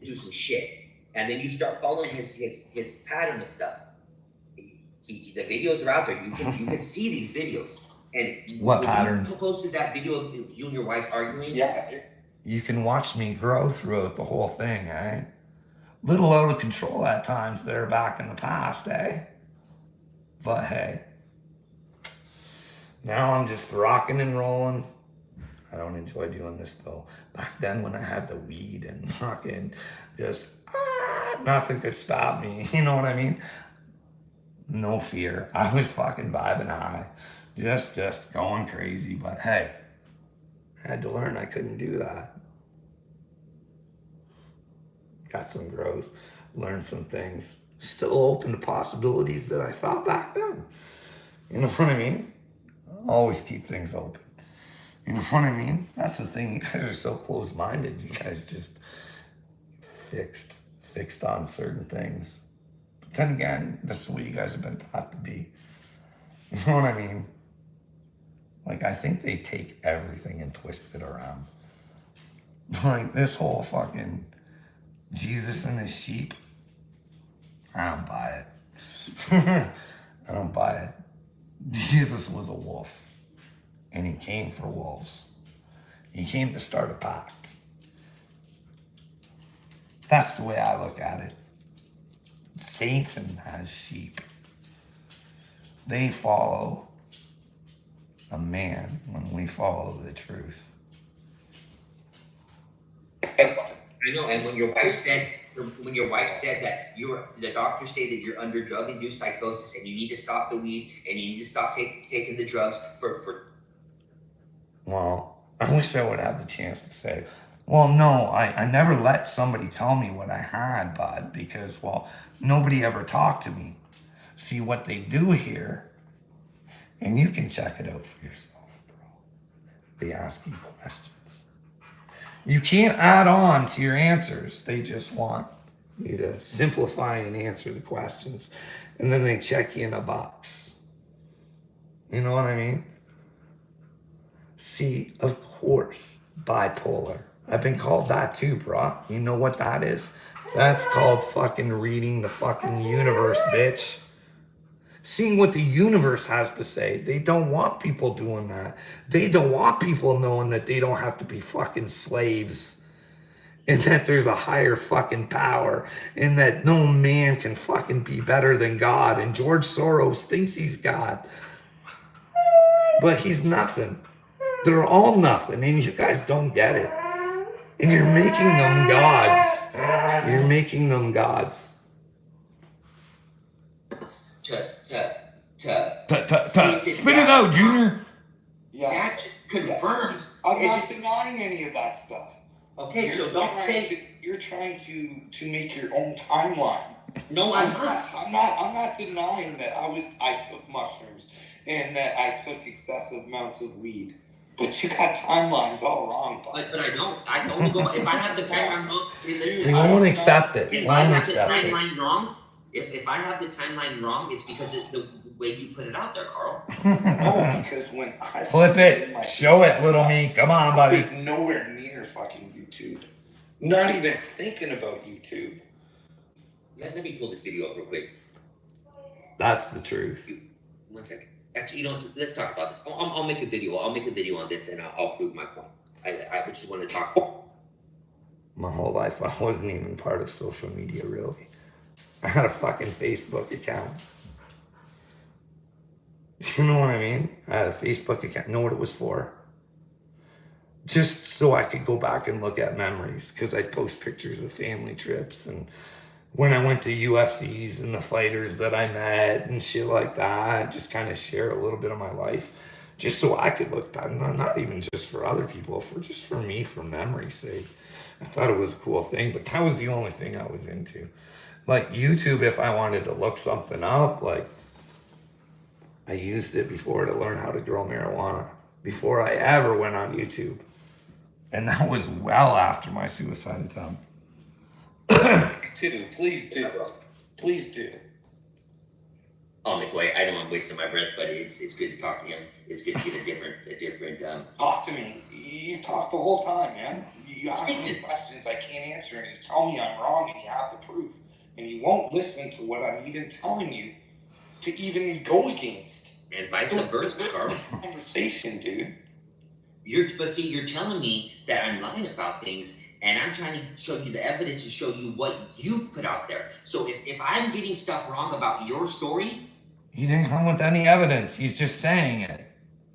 Do some shit, and then you start following his pattern of stuff. The videos are out there. You can see these videos. And What patterns? You posted that video of you and your wife arguing. Yeah. You can watch me grow throughout the whole thing, eh? Little out of control at times there back in the past, eh? But hey, now I'm just rocking and rolling. I don't enjoy doing this though. Back then when I had the weed and fucking just, nothing could stop me. You know what I mean? No fear. I was fucking vibing high. Just going crazy. But hey, I had to learn I couldn't do that. Got some growth, learned some things. Still open to possibilities that I thought back then. You know what I mean? Always keep things open. You know what I mean? That's the thing. You guys are so close-minded. You guys just fixed on certain things. But then again, that's the way you guys have been taught to be. You know what I mean? Like, I think they take everything and twist it around. Like, this whole fucking Jesus and his sheep, I don't buy it. I don't buy it. Jesus was a wolf, and he came for wolves. He came to start a pact. That's the way I look at it. Satan has sheep. They follow a man when we follow the truth. I know, and when your wife said that the doctors say that you're under drug-induced psychosis and you need to stop the weed and you need to stop taking the drugs for. Well, I wish I would have the chance to say, well, no, I never let somebody tell me what I had, bud, because, well, nobody ever talked to me. See, what they do here, and you can check it out for yourself, bro. They ask you questions. You can't add on to your answers. They just want you to simplify and answer the questions. And then they check you in a box. You know what I mean? See, of course, bipolar. I've been called that too, bro. You know what that is? That's called fucking reading the fucking universe, bitch. Seeing what the universe has to say. They don't want people doing that. They don't want people knowing that they don't have to be fucking slaves. And that there's a higher fucking power. And that no man can fucking be better than God. And George Soros thinks he's God. But he's nothing. They're all nothing. And you guys don't get it. And you're making them gods. You're making them gods. Spit it out, Junior. Yeah. That confirms. I'm it not just- denying any of that stuff. Okay, so don't say You're trying to make your own timeline. no. I'm not. I'm not denying that I took mushrooms and that I took excessive amounts of weed. But you got timelines all wrong, bud. But I don't. I only go. If I have the timeline wrong, hey, listen. They won't accept it. If I Won't have the accept it. timeline wrong, if I have the timeline wrong, it's because of the way you put it out there, Carl. No, because when I Flip it. Show it, little me. Come on, I buddy. was nowhere near fucking YouTube. Not even thinking about YouTube. Let me pull this video up real quick. That's the truth. 1 second. Actually, you know, let's talk about this. I'll make a video. I'll make a video on this, and I'll prove my point. I just want to talk. My whole life, I wasn't even part of social media, really. I had a fucking Facebook account. You know what I mean? I had a Facebook account. Know what it was for? Just so I could go back and look at memories, because I'd post pictures of family trips and when I went to UFCs and the fighters that I met and shit like that. Just kind of share a little bit of my life, just so I could look back. Not even just for other people, just for me, for memory's sake. I thought it was a cool thing, but that was the only thing I was into. Like YouTube, if I wanted to look something up, like I used it before to learn how to grow marijuana, before I ever went on YouTube. And that was well after my suicide attempt. Please do. Please do. Oh, McCoy, I don't want to waste my breath, but it's good to talk to him. It's good to get a different. Talk to me. You've talked the whole time, man. You ask me questions I can't answer, and you tell me I'm wrong, and you have the proof. And you won't listen to what I'm even telling you to even go against. And vice versa, Carl. Conversation, dude. You're telling me that I'm lying about things, and I'm trying to show you the evidence to show you what you've put out there. So if I'm getting stuff wrong about your story, He didn't come with any evidence. He's just saying it.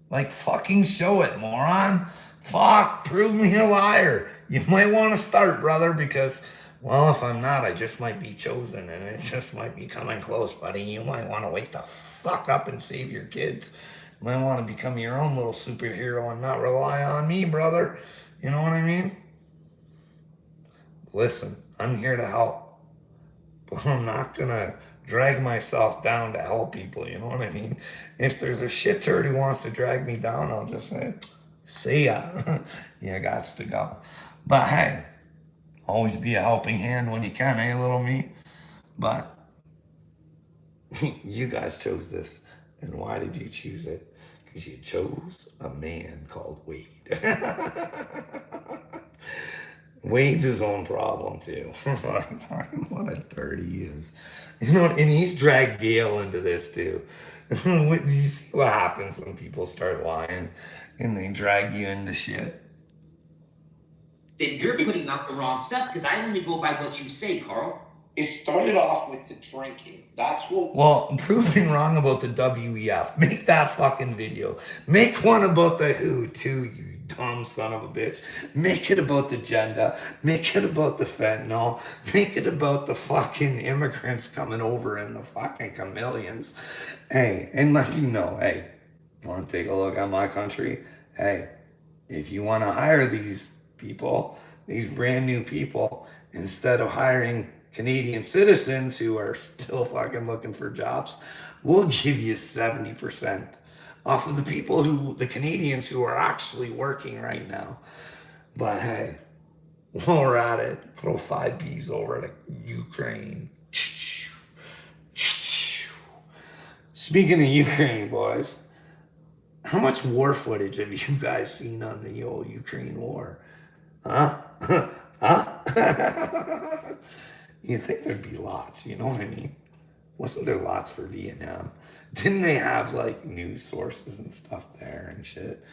Like, fucking show it, moron. Fuck, prove me a liar. You might want to start, brother, because, well, if I'm not, I just might be chosen, and it just might be coming close, buddy. You might want to wake the fuck up and save your kids. You might want to become your own little superhero and not rely on me, brother. You know what I mean? Listen, I'm here to help, but I'm not gonna drag myself down to help people, you know what I mean? If there's a shit turd who wants to drag me down, I'll just say, see ya. You gots to go. But hey, always be a helping hand when you can, eh, little me? But you guys chose this. And why did you choose it? Because you chose a man called Wade. Wade's his own problem too. What a turd he is. You know, and he's dragged Gail into this too. You see what happens when people start lying and they drag you into shit? Then you're putting out the wrong stuff because I only go by what you say, Carl. It started off with the drinking. That's what. Well, proving wrong about the WEF. Make that fucking video. Make one about the WHO too, you dumb son of a bitch. Make it about the gender. Make it about the fentanyl. Make it about the fucking immigrants coming over and the fucking chameleons. Hey, and let me know, hey, want to take a look at my country? Hey, if you want to hire these people, these brand new people, instead of hiring Canadian citizens who are still fucking looking for jobs, we'll give you 70% off of the people the Canadians who are actually working right now. But hey, while we're at it, throw 5 Bs over to Ukraine. Speaking of Ukraine, boys, how much war footage have you guys seen on the old Ukraine war? Huh? Huh? You'd think there'd be lots, you know what I mean? Wasn't there lots for Vietnam? Didn't they have like news sources and stuff there and shit?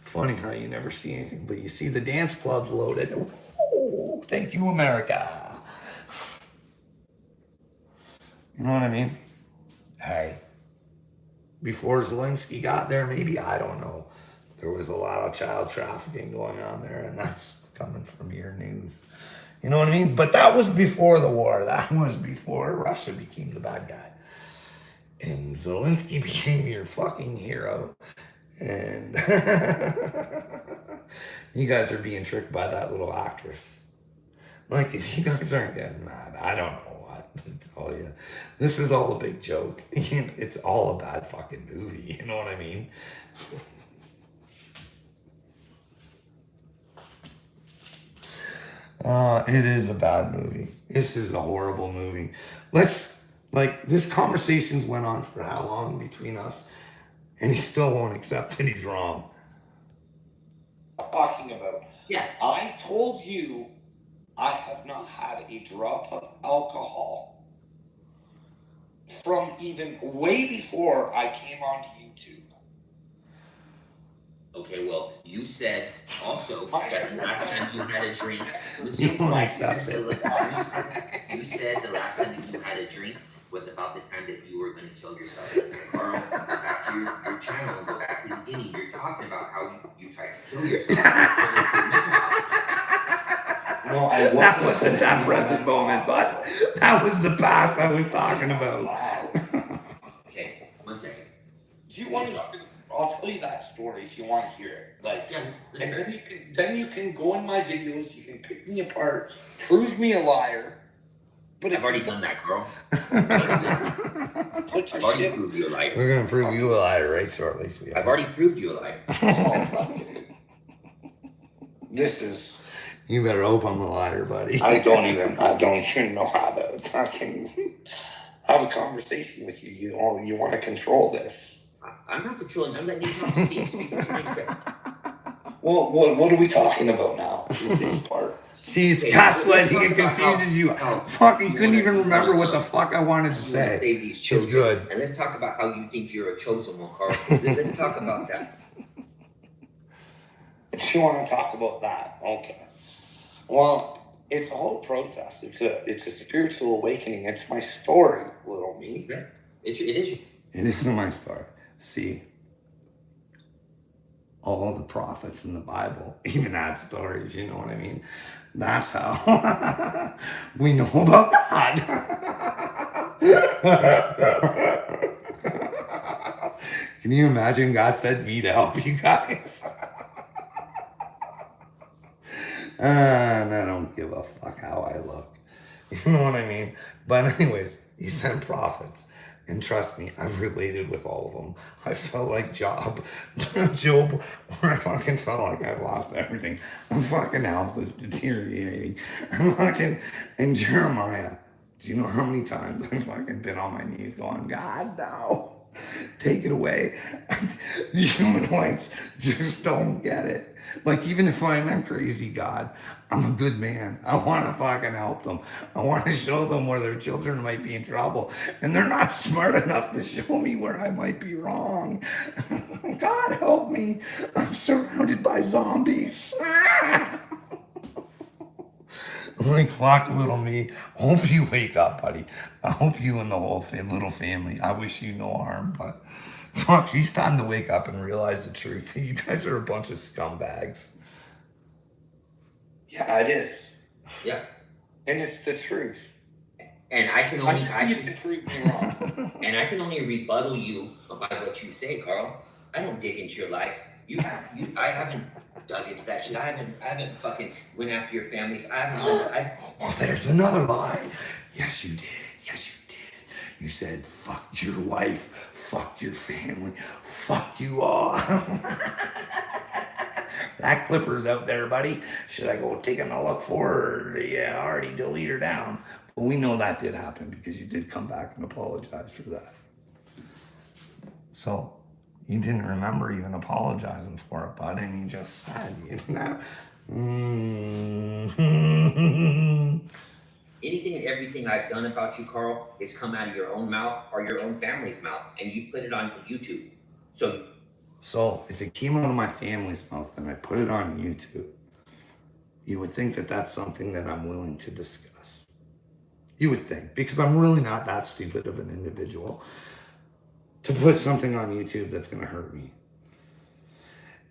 Funny how you never see anything, but you see the dance clubs loaded. Ooh, thank you, America. You know what I mean? Hey, before Zelensky got there, maybe, I don't know, there was a lot of child trafficking going on there, and that's coming from your news. You know what I mean? But that was before the war. That was before Russia became the bad guy. And Zelensky became your fucking hero. And you guys are being tricked by that little actress. Like, if you guys aren't getting mad, I don't know what to tell you. This is all a big joke. It's all a bad fucking movie. You know what I mean? It is a bad movie. This is a horrible movie. This conversation's went on for how long between us, and he still won't accept that he's wrong. Talking about. Yes. I told you I have not had a drop of alcohol from even way before I came onto YouTube. Okay, well, you said also that the last time you had a drink, You won't accept it. you said the last time that you had a drink was about the time that you were going to kill yourself. Carl, back to your channel, go back to the beginning. You're talking about how you tried to kill yourself. No, I wasn't. That wasn't that present moment, but that was the past I was talking about. Okay, 1 second. Do you want to? I'll tell you that story if you want to hear it. Like, Yeah, and then you can go in my videos. You can pick me apart, prove me a liar. But I've already done that, Carl. Put I've your already shit. proved you a liar. We're gonna prove you a liar right shortly, sweetheart. I've already proved you a liar. This is. You better hope I'm a liar, buddy. I don't even know how to fucking have a conversation with you. You want to control this. I'm not controlling. I'm letting you talk. Speak what you're going to say. Well, what are we talking about now? This part. See, it's Okay, gaslighting. let's It talk about confuses you. how Fucking you couldn't wanna- even you remember wanna- what the fuck I wanted to You want to say. save these It's children. good. And let's talk about how you think you're a chosen one, Carl. Let's talk about that. If you want to talk about that, okay. Well, it's a whole process. It's a spiritual awakening. It's my story, little me. Yeah, it is. It isn't my story. See, all the prophets in the Bible even had stories, you know what I mean? That's how we know about God. Can you imagine God sent me to help you guys? And I don't give a fuck how I look. You know what I mean? But anyways, He sent prophets. And trust me, I've related with all of them. I felt like Job, where I fucking felt like I've lost everything. My fucking health was deteriorating. And Jeremiah, do you know how many times I've fucking been on my knees going, God, no, take it away. The human whites just don't get it. Like, even if I'm a crazy God, I'm a good man. I want to fucking help them. I want to show them where their children might be in trouble. And they're not smart enough to show me where I might be wrong. God help me. I'm surrounded by zombies. Like, fuck, little me. Hope you wake up, buddy. I hope you and the whole little family. I wish you no harm, but fuck, it's time to wake up and realize the truth. You guys are a bunch of scumbags. Yeah, it is. Yeah. And it's the truth. And I can only, You can prove me wrong. and I can only rebuttal you by what you say, Carl. I don't dig into your life. I haven't dug into that shit. I haven't fucking went after your families. Oh, there's another lie. Yes, you did. Yes, you did. You said, fuck your wife, fuck your family, fuck you all. That clipper's out there, buddy. Should I go taking a look for her? Yeah, I already delete her down. But we know that did happen because you did come back and apologize for that. So you didn't remember even apologizing for it, bud, and you just said, you know. Anything and everything I've done about you, Carl, has come out of your own mouth or your own family's mouth, and you've put it on YouTube. So if it came out of my family's mouth and I put it on YouTube, you would think that that's something that I'm willing to discuss. You would think, because I'm really not that stupid of an individual to put something on YouTube that's going to hurt me.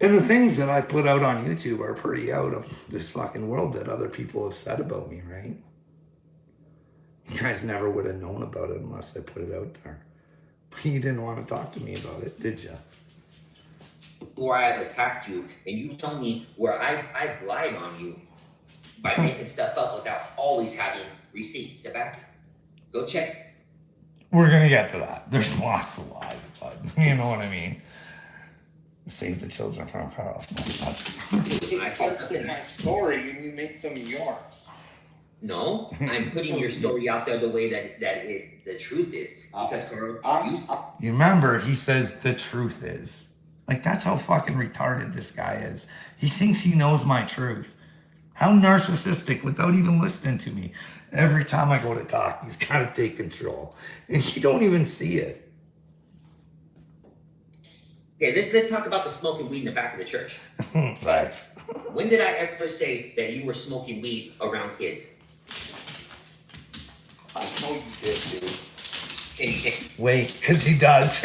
And the things that I put out on YouTube are pretty out of this fucking world that other people have said about me, right? You guys never would have known about it unless I put it out there. But you didn't want to talk to me about it, did you? Where I've attacked you, and you tell me where I've lied on you by making stuff up without always having receipts to back it. Go check. We're going to get to that. There's lots of lies, bud. You know what I mean? Save the children from Carl. When I say something, my story and you make them yours. no, I'm putting your story out there the way that the truth is. Because Carl, You remember, he says the truth is. Like, that's how fucking retarded this guy is. He thinks he knows my truth. How narcissistic without even listening to me. Every time I go to talk, he's got to take control. And you don't even see it. okay, let's talk about the smoking weed in the back of the church. That's... When did I ever say that you were smoking weed around kids? I know you did, dude. Can you Wait, because he does.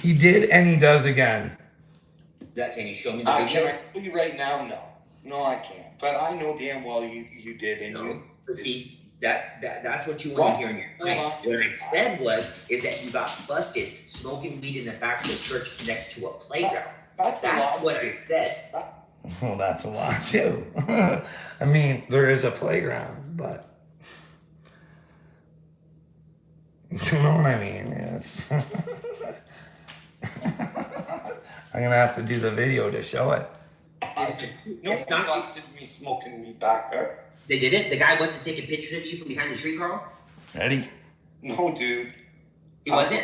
He did, and he does again. can you show me the Can video? I tell you right now? No. No, I can't. But I know damn well you did, and No. you. But see, that's what you want to hear in your mind. What I said is that you got busted smoking weed in the back of the church next to a playground. That's what I said. Well, that's a lot too. I mean, there is a playground, but you know what I mean? It's I'm gonna have to do the video to show it. No It's not- one busted me smoking weed back there. They did it. The guy wasn't taking pictures of you from behind the tree, Carl. Ready? No, dude. He wasn't.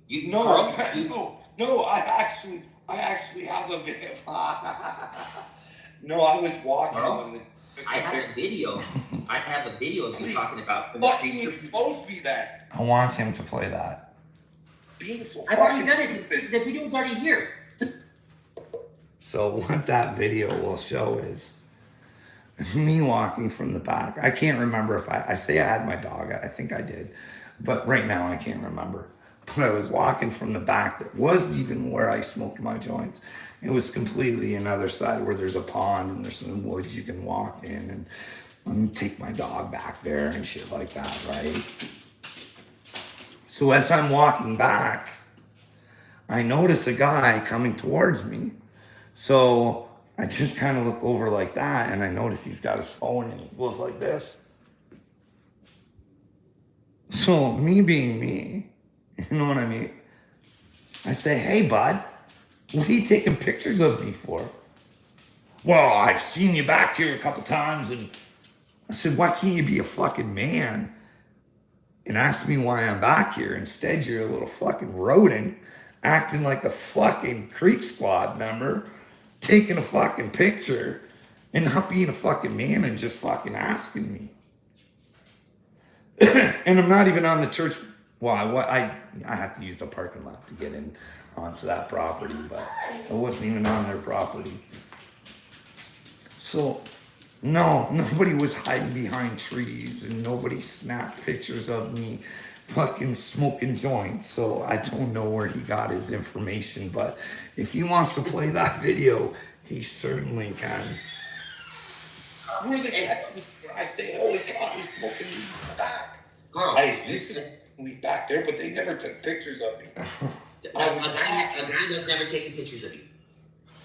You No, Carl. no. I actually have a video. No, I was walking Carl, on the. I have a video. I have a video of you talking about from the Fucking tree. expose me that. I want him to play that. Being so I've already fucking done it. stupid. The video's already here. So what that video will show is me walking from the back. I can't remember if I say I had my dog. I think I did. But right now I can't remember. But I was walking from the back that wasn't even where I smoked my joints. It was completely another side where there's a pond and there's some woods you can walk in and take my dog back there and shit like that, right? So as I'm walking back, I notice a guy coming towards me. So I just kind of look over like that and I notice he's got his phone and he goes like this. So me being me, you know what I mean? I say, hey bud, what are you taking pictures of me for? Well, I've seen you back here a couple times, and I said, why can't you be a fucking man and ask me why I'm back here? Instead, you're a little fucking rodent acting like a fucking Creek Squad member, taking a fucking picture and not being a fucking man and just fucking asking me. And I'm not even on the church. Well, I have to use the parking lot to get in onto that property, but I wasn't even on their property. So, no, nobody was hiding behind trees and nobody snapped pictures of me fucking smoking joints. So I don't know where he got his information, but if he wants to play that video, he certainly can. Where the heck? I say, holy God, he's smoking weed in the back. Carl, I you used to said weed back there, but they never took pictures of me. a guy was never taking pictures of you.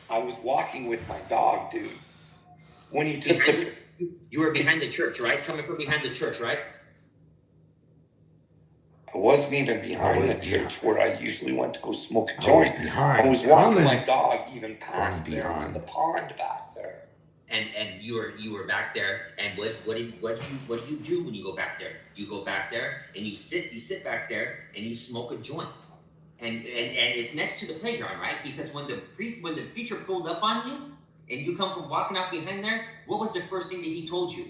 I was walking with my dog, dude. When he took the, You were behind the church, right? Coming from behind the church, right? I wasn't even behind was the church where I usually went to go smoke a I was joint. behind. I was walking Coming. my dog even past Going there to behind. the pond back there. And you were back there, and what do you do when you go back there? You go back there and you sit back there and you smoke a joint. And it's next to the playground, right? Because when the preacher pulled up on you and you come from walking out behind there, what was the first thing that he told you?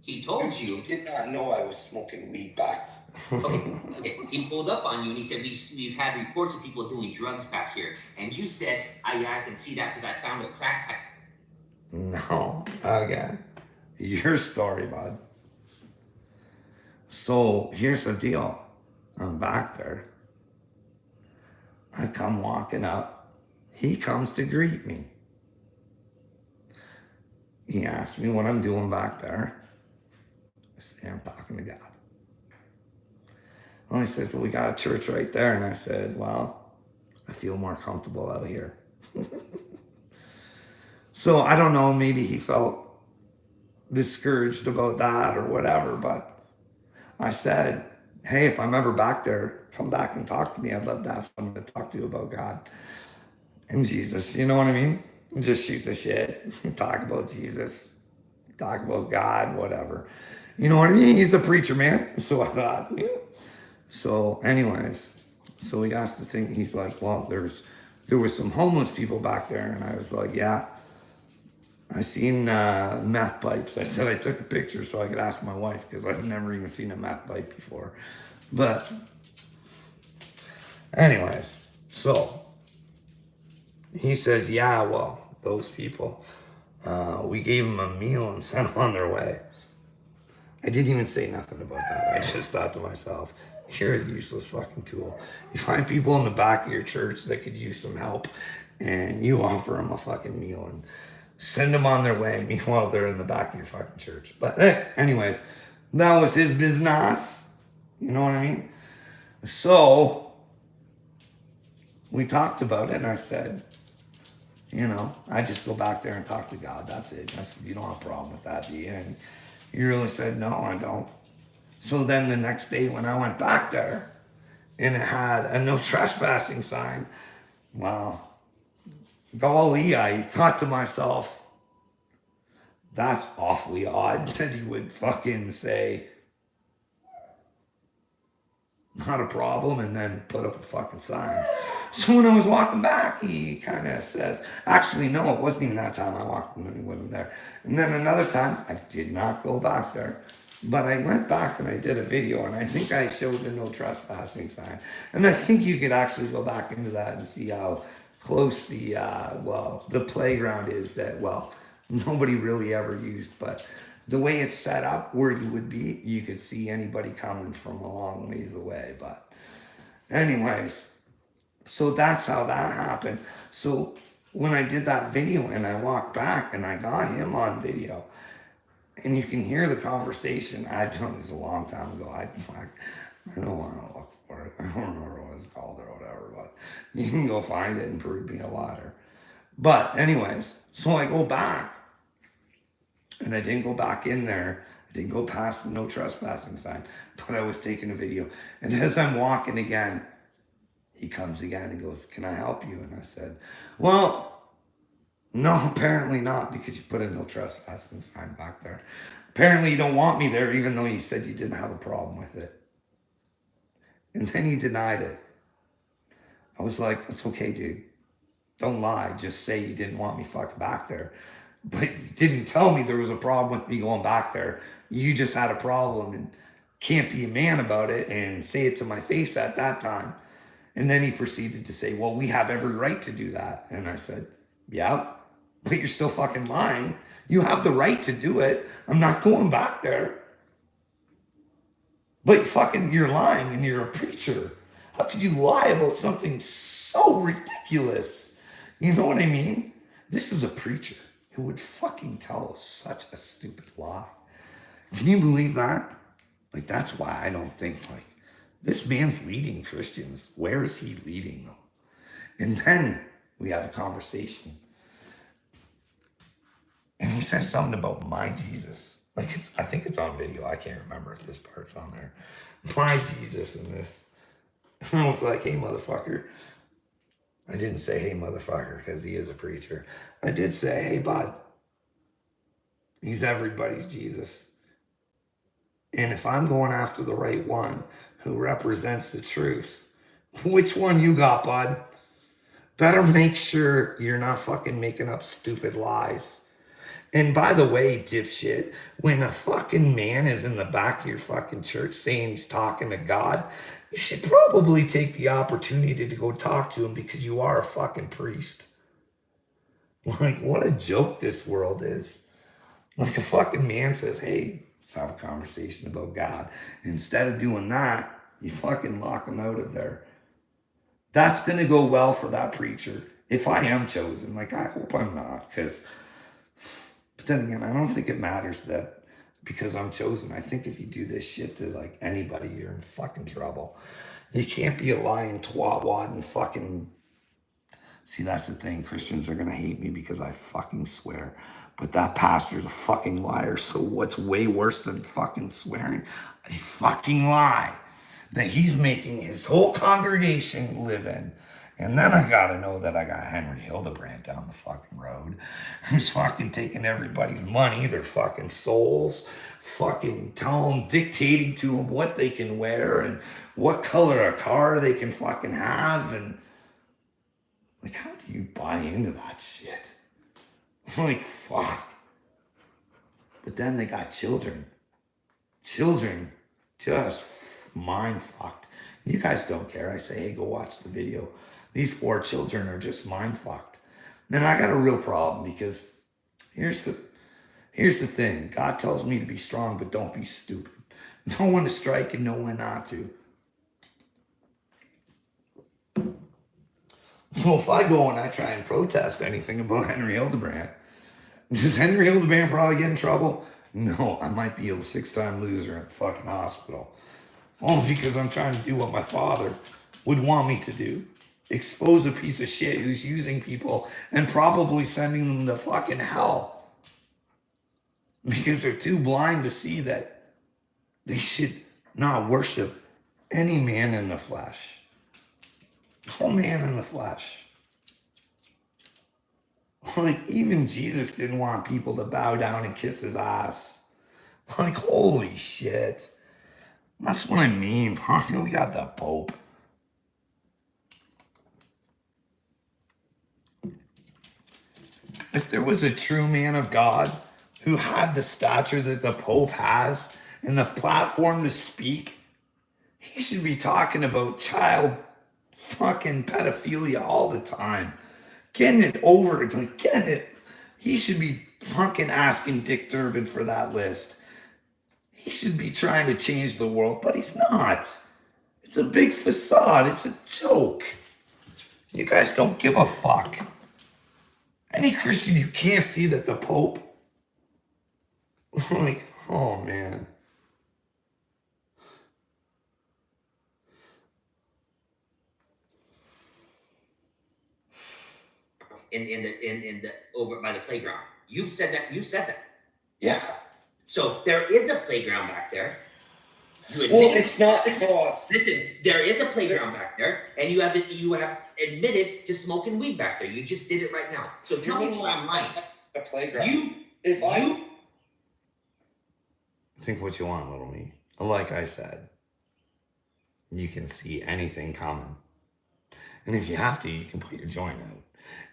He told you. He did not know I was smoking weed back. Okay. He pulled up on you and he said, we've had reports of people doing drugs back here. And you said, yeah, I can see that because I found a crack pipe. No, again, your story, bud. So here's the deal. I'm back there. I come walking up. He comes to greet me. He asked me what I'm doing back there. I say, I'm talking to God. Well, he says, well, we got a church right there. And I said, well, I feel more comfortable out here. So I don't know, maybe he felt discouraged about that or whatever, but I said, hey, if I'm ever back there, come back and talk to me. I'd love to have someone to talk to about God and Jesus. You know what I mean? Just shoot the shit, talk about Jesus, talk about God, whatever. You know what I mean? He's a preacher, man. So I thought, yeah. So anyways, so he asked the thing. He's like, well, there was some homeless people back there. And I was like, yeah, I seen meth pipes. I said I took a picture so I could ask my wife because I've never even seen a meth pipe before. But anyways, so he says, yeah, well, those people, we gave them a meal and sent them on their way. I didn't even say nothing about that. I just thought to myself, you're a useless fucking tool. You find people in the back of your church that could use some help and you offer them a fucking meal and send them on their way. Meanwhile, they're in the back of your fucking church. But anyways, that was his business. You know what I mean? So we talked about it and I said, you know, I just go back there and talk to God. That's it. I said, you don't have a problem with that, do you? And he really said, no, I don't. So then the next day when I went back there and it had a no trespassing sign, wow, golly, I thought to myself, that's awfully odd that he would fucking say, not a problem, and then put up a fucking sign. So when I was walking back, he kind of says, actually, no, it wasn't even that time I walked and he wasn't there. And then another time, I did not go back there. But I went back and I did a video and I think I showed the no trespassing sign. And I think you could actually go back into that and see how close the playground is that, well, nobody really ever used. But the way it's set up where you would be, you could see anybody coming from a long ways away. But anyways, so that's how that happened. So when I did that video and I walked back and I got him on video, and you can hear the conversation. I don't, this is a long time ago. I don't want to look for it. I don't remember what it's called or whatever, but you can go find it and prove me a liar. But anyways, so I go back and I didn't go back in there I didn't go past the no trespassing sign, but I was taking a video. And as I'm walking again, he comes again and goes, "Can I help you?" And I said, "Well, no, apparently not, because you put a no trespassing sign back there. Apparently you don't want me there, even though you said you didn't have a problem with it." And then he denied it. I was like, "It's okay, dude. Don't lie. Just say you didn't want me fucking back there. But you didn't tell me there was a problem with me going back there. You just had a problem and can't be a man about it and say it to my face at that time." And then he proceeded to say, "Well, we have every right to do that." And I said, "Yeah, but you're still fucking lying. You have the right to do it. I'm not going back there. But fucking you're lying and you're a preacher. How could you lie about something so ridiculous?" You know what I mean? This is a preacher who would fucking tell such a stupid lie. Can you believe that? Like, that's why I don't think, like, this man's leading Christians. Where is he leading them? And then we have a conversation. And he says something about my Jesus. Like, I think it's on video. I can't remember if this part's on there. My Jesus in this. And I was like, "Hey, motherfucker." I didn't say, "Hey, motherfucker," because he is a preacher. I did say, "Hey, bud. He's everybody's Jesus. And if I'm going after the right one who represents the truth, which one you got, bud? Better make sure you're not fucking making up stupid lies. And by the way, dipshit, when a fucking man is in the back of your fucking church saying he's talking to God, you should probably take the opportunity to go talk to him, because you are a fucking priest." Like, what a joke this world is. Like, a fucking man says, "Hey, let's have a conversation about God." Instead of doing that, you fucking lock him out of there. That's going to go well for that preacher. If I am chosen, like, I hope I'm not, because, but then again, I don't think it matters that because I'm chosen. I think if you do this shit to, like, anybody, you're in fucking trouble. You can't be a lying twat-wad and fucking... See, that's the thing. Christians are going to hate me because I fucking swear. But that pastor's a fucking liar. So what's way worse than fucking swearing? A fucking lie that he's making his whole congregation live in. And then I gotta know that I got Henry Hildebrandt down the fucking road, who's fucking taking everybody's money, their fucking souls, fucking dictating to them what they can wear and what color a car they can fucking have. And like, how do you buy into that shit? Like, fuck. But then they got children. Children just mind fucked. You guys don't care. I say, "Hey, go watch the video." These poor children are just mind fucked. And I got a real problem, because here's the thing. God tells me to be strong, but don't be stupid. Know when to strike and know when not to. So if I go and I try and protest anything about Henry Hildebrandt, does Henry Hildebrandt probably get in trouble? No, I might be a 6-time loser at the fucking hospital. Only because I'm trying to do what my father would want me to do. Expose a piece of shit who's using people and probably sending them to fucking hell. Because they're too blind to see that they should not worship any man in the flesh. No man in the flesh. Like, even Jesus didn't want people to bow down and kiss his ass. Like, holy shit. That's what I mean. We got the Pope. If there was a true man of God who had the stature that the Pope has and the platform to speak, he should be talking about child fucking pedophilia all the time. Getting it over, like, getting it. He should be fucking asking Dick Durbin for that list. He should be trying to change the world, but he's not. It's a big facade. It's a joke. You guys don't give a fuck. Any Christian who can't see that the Pope, like, oh man. In the over by the playground. You said that. Yeah. So there is a playground back there. You Well, admitted, it's not. No, listen, there is a playground back there, and you have admitted to smoking weed back there. You just did it right now. So tell me where I'm lying. a playground. You If I you Think what you want, little me. Like I said, you can see anything coming. And if you have to, you can put your joint out.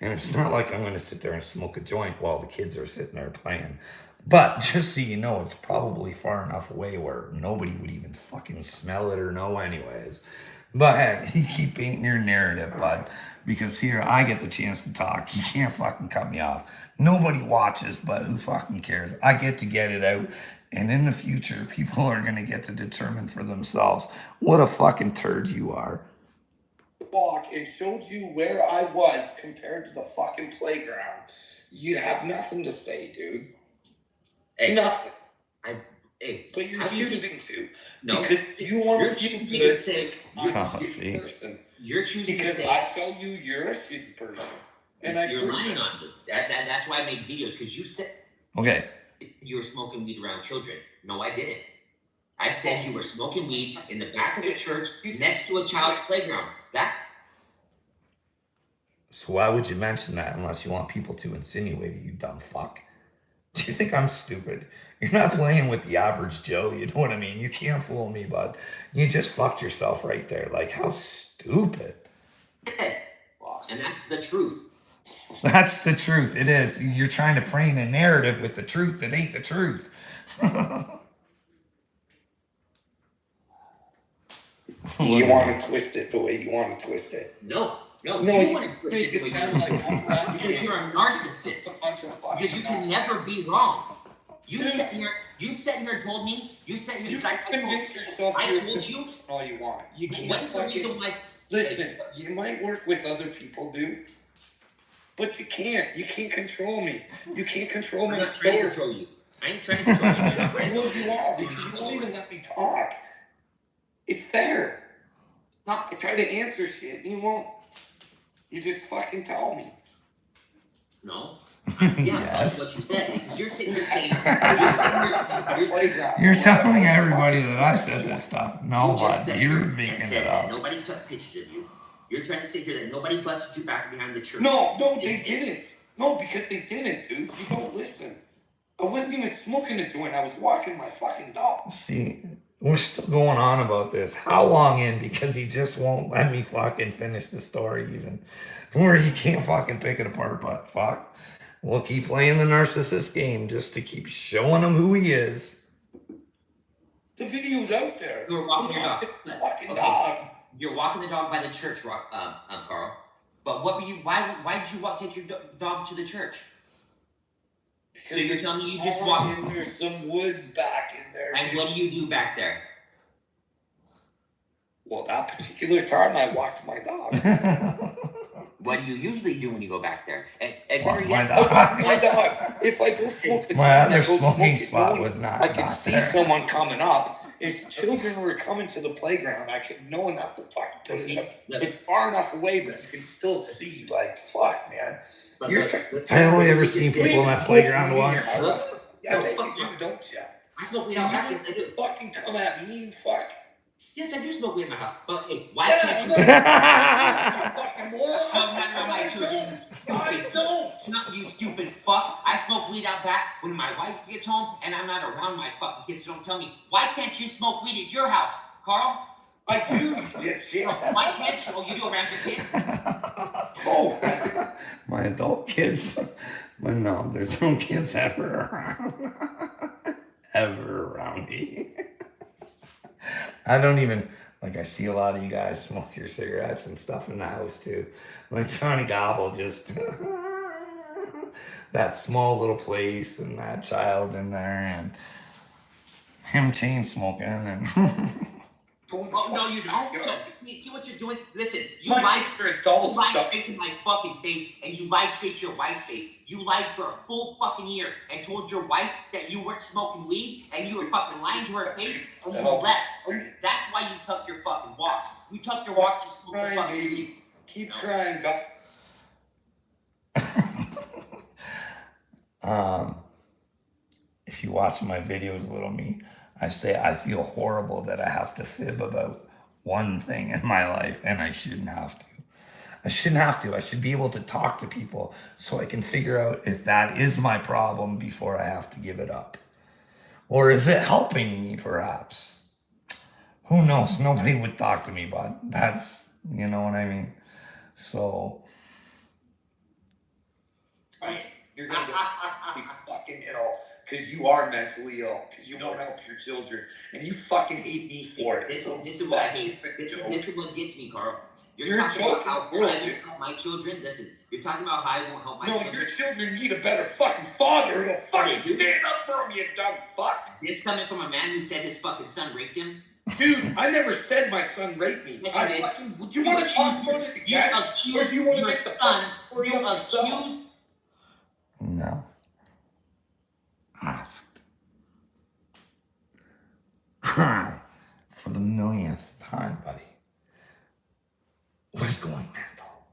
And it's not like I'm going to sit there and smoke a joint while the kids are sitting there playing. But just so you know, it's probably far enough away where nobody would even fucking smell it or know anyways. But hey, you keep painting your narrative, bud. Because here, I get the chance to talk. You can't fucking cut me off. Nobody watches, but who fucking cares? I get to get it out. And in the future, people are going to get to determine for themselves what a fucking turd you are. walk and showed you where I was compared to the fucking playground, you'd have nothing to say, dude. hey, Nothing. hey, But you're how do you choosing to. no, Because you want you're to choosing be to a say shitty person. you're choosing to Because say I tell you you're a shitty person. And I you're prove lying it. on me. That's why I make videos, because you said Okay. you were smoking weed around children. No, I didn't. I said you were smoking weed in the back of the church next to a child's playground. That So why would you mention that unless you want people to insinuate it, you dumb fuck? Do you think I'm stupid? You're not playing with the average Joe, you know what I mean? You can't fool me, bud. You just fucked yourself right there. Like, how stupid. and that's the truth. That's the truth. It is. You're trying to paint a narrative with the truth that ain't the truth. You want to twist it the way you want to twist it. No, No, you you want to twist make it the way it you sound want to like twist I'm it. Because you're a narcissist. Because you can never be wrong. You Dude. sat here and told me, You I can convince yourself you're told you, all you want. You can't what is the reason fucking... why, Listen, you might work with other people, dude. But you can't. You can't control me. You can't control I'm my not trying to thoughts. control you. I ain't trying to control you. You're not right. Well, you are, because you won't even let me talk. It's there. I try to answer shit, and you won't. You just fucking tell me. No. Yeah, Yes. that's what you said. Because you're sitting here saying, You're telling everybody that I said this stuff. No, you just bud. said You're and making said it that up. nobody took pictures of you. You're trying to sit here that nobody busted you back behind the church. No, they didn't. No, because they didn't, dude. You don't listen. I wasn't even smoking a joint. I was walking my fucking dog. See, we're still going on about this. How long in? Because he just won't let me fucking finish the story even. Where he can't fucking pick it apart, but fuck. We'll keep playing the narcissist game just to keep showing him who he is. The video's out there. You were walking your dog. Fucking Okay. dog. You're walking the dog by the church, Carl. But what were you? Why did you take your dog to the church? So you're telling me you just walked? And there's some woods back in there. And what do you do back there? Well, that particular time I walked my dog. What do you usually do when you go back there? And Walk better my yet, dog. I walk my dog. If I go smoke, My other I go smoking smoke it, spot knowing was not I can back see there. someone coming up. If children were coming to the playground, I could know enough to fucking put See, it up. look, It's far enough away, but you can still see. Like, fuck, man. but You're look, I only ever seen people in that playground once. Look, Yeah, no, I fuck bet you you. don't, yeah. I smoke weed out back. You Yes, I do. fucking come at me, you fuck. Yes, I do smoke weed in my house. But hey, why Yeah, can't you? look. You fucking moron. I'm not around my children, you I stupid. don't. Not you stupid fuck. I smoke weed out back when my wife gets home and I'm not around my fucking kids. So don't tell me, why can't you smoke weed at your house, Carl? I do, yes, yeah. Why can't you? Oh, you do around your kids? Oh, My adult kids. But no, there's no kids ever around. Ever around me. I don't even, like, I see a lot of you guys smoke your cigarettes and stuff in the house too. Like Johnny Gobble just, that small little place and that child in there and him chain smoking and Oh, no, you don't. So, you see what you're doing? Listen, you my lied. your You adult lied stuff. straight to my fucking face, and you lied straight to your wife's face. You lied for a full fucking year and told your wife that you weren't smoking weed, and you were fucking lying to her face, and you No. left. That's why you took your fucking walks. You took your walks to smoke the Crying, fucking baby. weed. Keep No. crying, God. if if you watch my videos, little me, I say I feel horrible that I have to fib about one thing in my life, and I shouldn't have to. I shouldn't have to. I should be able to talk to people so I can figure out if that is my problem before I have to give it up. Or is it helping me, perhaps? Who knows? Nobody would talk to me, but that's, you know what I mean? So, Right. You're gonna be fucking ill because you are mentally ill because you won't help your children and you fucking hate me for it. This is what I hate. This is what gets me, Carl. You're talking joking about how I world, won't dude. help my children. Listen, you're talking about how I won't help my No, children. your children need a better fucking father who'll fucking Dude. stand up for them, you dumb fuck. This coming from a man who said his fucking son raped him. Dude, I never said my son raped me. Yes, you I did. fucking, do you want to talk about it You again? Or accused do you want to your make the son. fucking You story up yourself? accused. no. Asked. I, for the millionth time, buddy, was going mental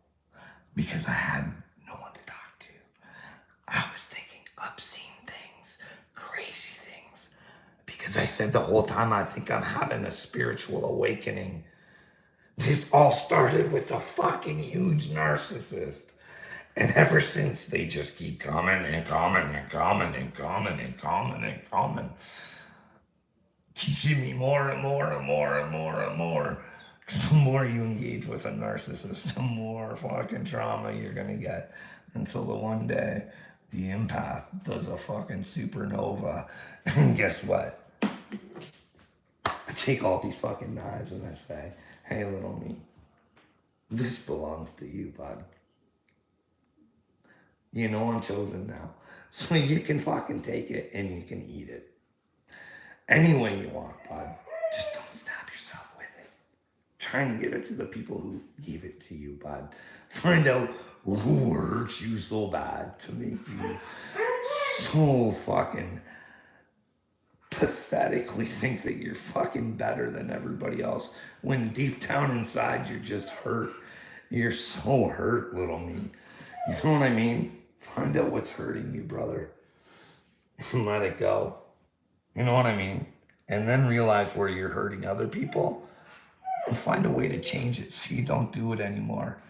because I had no one to talk to. I was thinking obscene things, crazy things, because I said the whole time I think I'm having a spiritual awakening. This all started with a fucking huge narcissist. And ever since, they just keep coming and coming and coming and coming and coming and coming. Teaching me more and more and more and more and more. Because the more you engage with a narcissist, the more fucking trauma you're going to get. Until the one day, the empath does a fucking supernova. And guess what? I take all these fucking knives and I say, hey, little me, this belongs to you, bud. You know I'm chosen now. So you can fucking take it and you can eat it. Any way you want, bud. Just don't stab yourself with it. Try and give it to the people who gave it to you, bud. Find out who hurt you so bad to make you so fucking pathetically think that you're fucking better than everybody else when deep down inside you're just hurt. You're so hurt, little me. You know what I mean? Find out what's hurting you, brother, and let it go. You know what I mean? And then realize where you're hurting other people and find a way to change it so you don't do it anymore.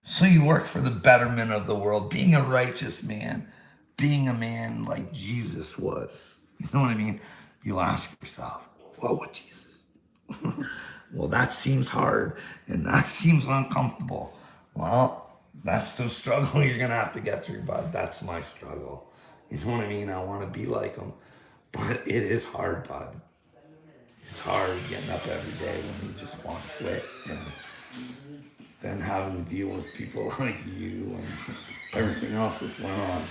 So you work for the betterment of the world, being a righteous man, being a man like Jesus was. You know what I mean? You'll ask yourself, what would Jesus? Well, that seems hard and that seems uncomfortable. Well, that's the struggle you're going to have to get through, bud. That's my struggle. You know what I mean? I want to be like him. But it is hard, bud. It's hard getting up every day when you just want to quit. And then having to deal with people like you and everything else that's went on.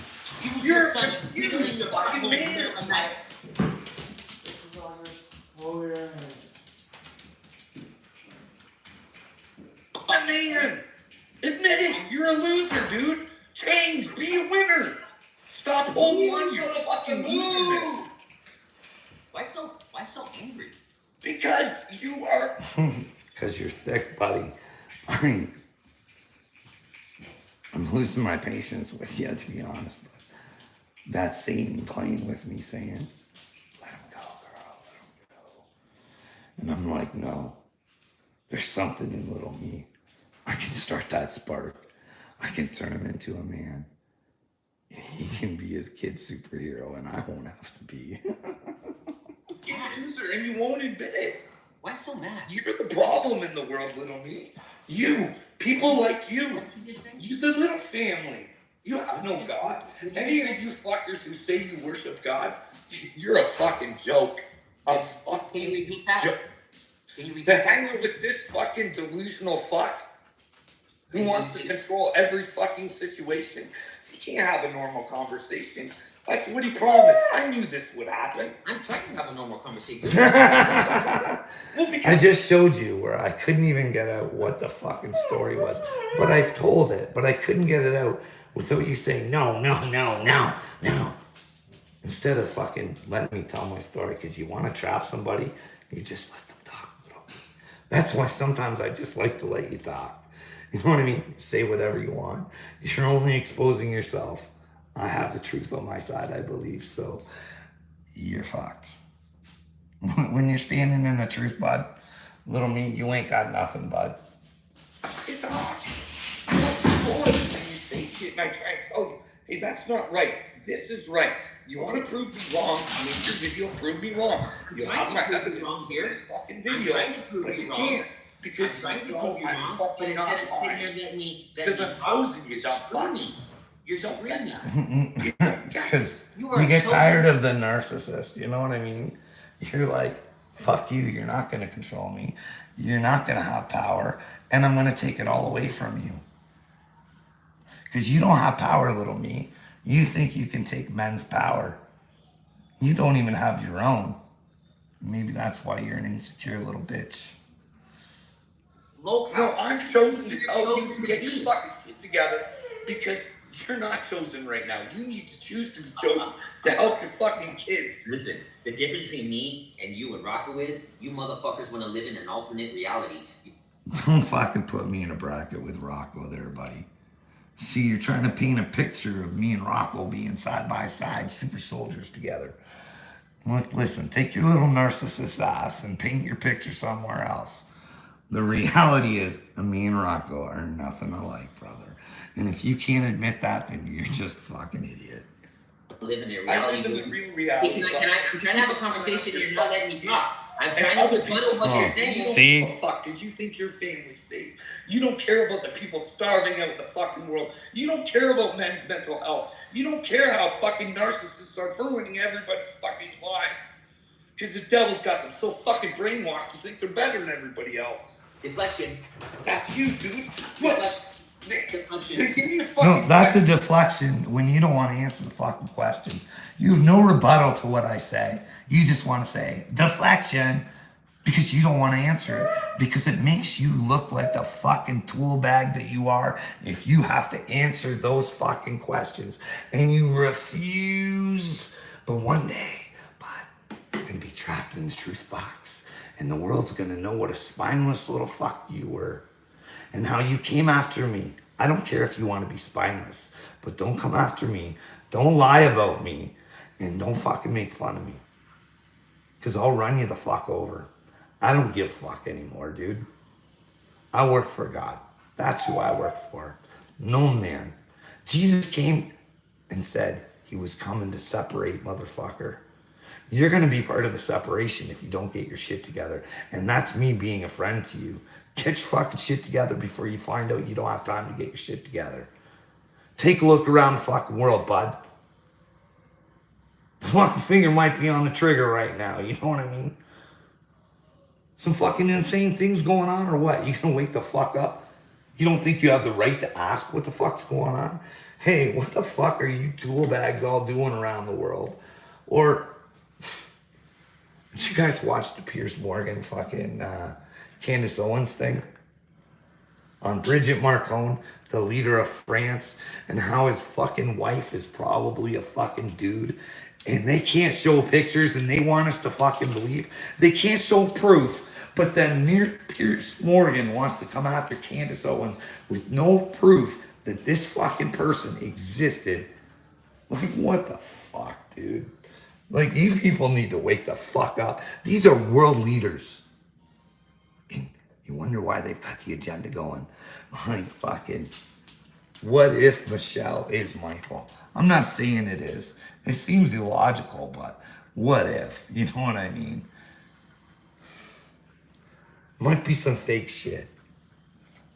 You're Your son you're in the fucking Bible man. middle of night. This is all yours. Holy energy. A man! Admit it! You're a loser, dude! Change! Be a winner! Stop holding on to your fucking loserness! Why so angry? Because you are... Because you're thick, buddy. I'm losing my patience with you, to be honest. But that's Satan playing with me saying, let him go, girl, let him go. And I'm like, no. There's something in little me. I can start that spark. I can turn him into a man. He can be his kid superhero and I won't have to be. You're a loser and you won't admit it. Why so mad? You're the problem in the world, little me. You. People like you. What did you just say? You, the little family. You have no God. Any of you fuckers who say you worship God, you're a fucking joke. A Can you fucking repeat that? joke. Can you repeat To that? hang with this fucking delusional fuck who wants to control every fucking situation. He can't have a normal conversation. That's what he promised. I knew this would happen. I'm trying to have a normal conversation. Well, I because just showed you where I couldn't even get out what the fucking story was. But I've told it, but I couldn't get it out without you saying, no. Instead of fucking letting me tell my story, because you want to trap somebody, you just let them talk. That's why sometimes I just like to let you talk. You know what I mean? Say whatever you want. You're only exposing yourself. I have the truth on my side, I believe. So you're fucked. When you're standing in the truth, bud, little me, you ain't got nothing, bud. It's not. And you say shit, and I try and tell you, hey, that's not right. This is right. You want to prove me wrong? Make your video prove me wrong. You have my evidence wrong here. this fucking I'm video, trying to prove but you you wrong. can't I'm because trying to you prove know you I'm wrong, but fucking instead not of sitting lying. here letting me Because I'm posing you, you're dumb fuck. screaming. You're screaming. Because You you are get chosen. tired of the narcissist, you know what I mean? You're like, fuck you, you're not gonna control me. You're not gonna have power, and I'm gonna take it all away from you. Because you don't have power, little me. You think you can take men's power. You don't even have your own. Maybe that's why you're an insecure little bitch. Low No, I'm chosen to You're tell you chosen to to get be. your fucking shit together because you're not chosen right now. You need to choose to be chosen to help your fucking kids. Listen, the difference between me and you and Rocco is you motherfuckers want to live in an alternate reality. Don't fucking put me in a bracket with Rocco there, buddy. See, you're trying to paint a picture of me and Rocco being side by side, super soldiers together. Look, listen, take your little narcissist ass and paint your picture somewhere else. The reality is, me and Rocco are nothing alike, brother. And if you can't admit that, then you're just a fucking idiot. Live in their I reality. live in the real Hey, reality. I'm trying to have a conversation and you're not letting me talk. I'm And trying other to rebuttal people- what you're Oh. saying. See? You don't give a fuck because you think your family's safe. You don't care about the people starving out in the fucking world. You don't care about men's mental health. You don't care how fucking narcissists are ruining everybody's fucking lives. Because the devil's got them so fucking brainwashed to think they're better than everybody else. Deflection. That's you, dude. What? Deflection. Give me a fucking No, that's a deflection when you don't want to answer the fucking question. You have no rebuttal to what I say. You just want to say deflection because you don't want to answer it because it makes you look like the fucking tool bag that you are if you have to answer those fucking questions and you refuse. But one day, you're going to be trapped in the truth box and the world's going to know what a spineless little fuck you were. And how you came after me. I don't care if you want to be spineless, but don't come after me. Don't lie about me. And don't fucking make fun of me. Because I'll run you the fuck over. I don't give a fuck anymore, dude. I work for God. That's who I work for. No man. Jesus came and said he was coming to separate, motherfucker. You're going to be part of the separation if you don't get your shit together. And that's me being a friend to you. Get your fucking shit together before you find out you don't have time to get your shit together. Take a look around the fucking world, bud. The fucking finger might be on the trigger right now, you know what I mean? Some fucking insane things going on or what? You gonna wake the fuck up? You don't think you have the right to ask what the fuck's going on? Hey, what the fuck are you tool bags all doing around the world? Or, did you guys watch the Piers Morgan fucking Candace Owens thing? On Bridget Marcon, the leader of France, and how his fucking wife is probably a fucking dude. And they can't show pictures and they want us to fucking believe. They can't show proof. But then Piers Morgan wants to come after Candace Owens with no proof that this fucking person existed. Like, what the fuck, dude? Like, you people need to wake the fuck up. These are world leaders. And you wonder why they've got the agenda going. Like, fucking, what if Michelle is Michael? I'm not saying it is. It seems illogical, but what if? You know what I mean? Might be some fake shit.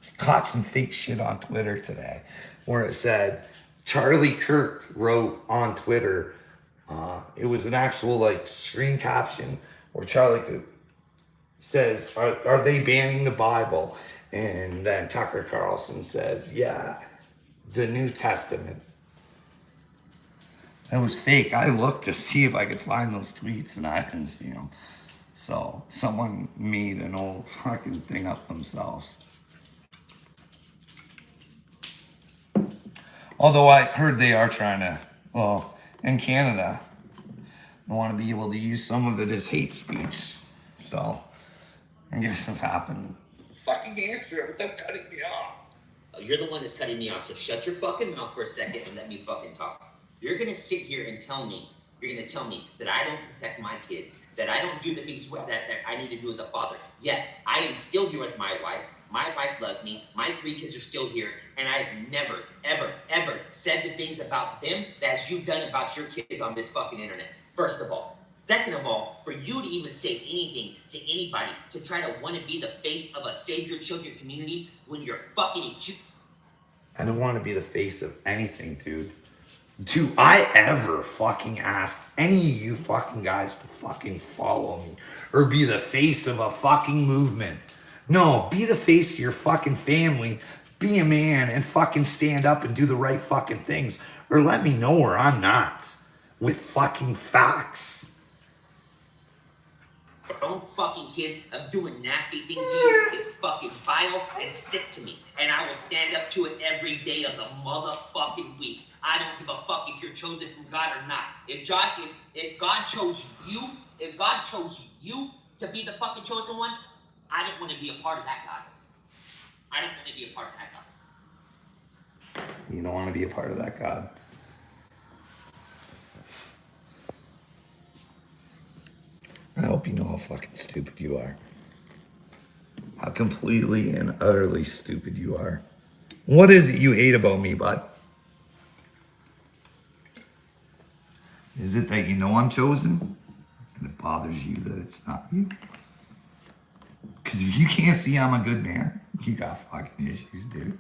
Just caught some fake shit on Twitter today where it said, Charlie Kirk wrote on Twitter, it was an actual like screen caption where Charlie Kirk says, are they banning the Bible? And then Tucker Carlson says, yeah, the New Testament. That was fake. I looked to see if I could find those tweets and I didn't see them. So someone made an old fucking thing up themselves. Although I heard they are trying to, well, in Canada, they want to be able to use some of it as hate speech. So I guess it's happened. fucking answer it without cutting me off. You're the one that's cutting me off, so shut your fucking mouth for a second and let me fucking talk. You're gonna sit here and tell me You're gonna tell me that I don't protect my kids, that I don't do the things that I need to do as a father. Yet I am still here with my wife. My wife loves me. My 3 kids are still here, and I've never, ever, ever said the things about them that you've done about your kids on this fucking internet. First of all. Second of all, for you to even say anything to anybody to try to want to be the face of a Save Your Children community when you're fucking accused. I don't want to be the face of anything, dude. Do I ever fucking ask any of you fucking guys to fucking follow me or be the face of a fucking movement? No, be the face of your fucking family, be a man and fucking stand up and do the right fucking things, or let me know where I'm not with fucking facts. Your own fucking kids of doing nasty things to you is fucking vile and sick to me. And I will stand up to it every day of the motherfucking week. I don't give a fuck if you're chosen from God or not. If God chose you to be the fucking chosen one, I don't want to be a part of that God. I don't want to be a part of that God. You don't want to be a part of that God. I hope you know how fucking stupid you are. How completely and utterly stupid you are. What is it you hate about me, bud? Is it that you know I'm chosen? And it bothers you that it's not you? Because if you can't see I'm a good man, you got fucking issues, dude.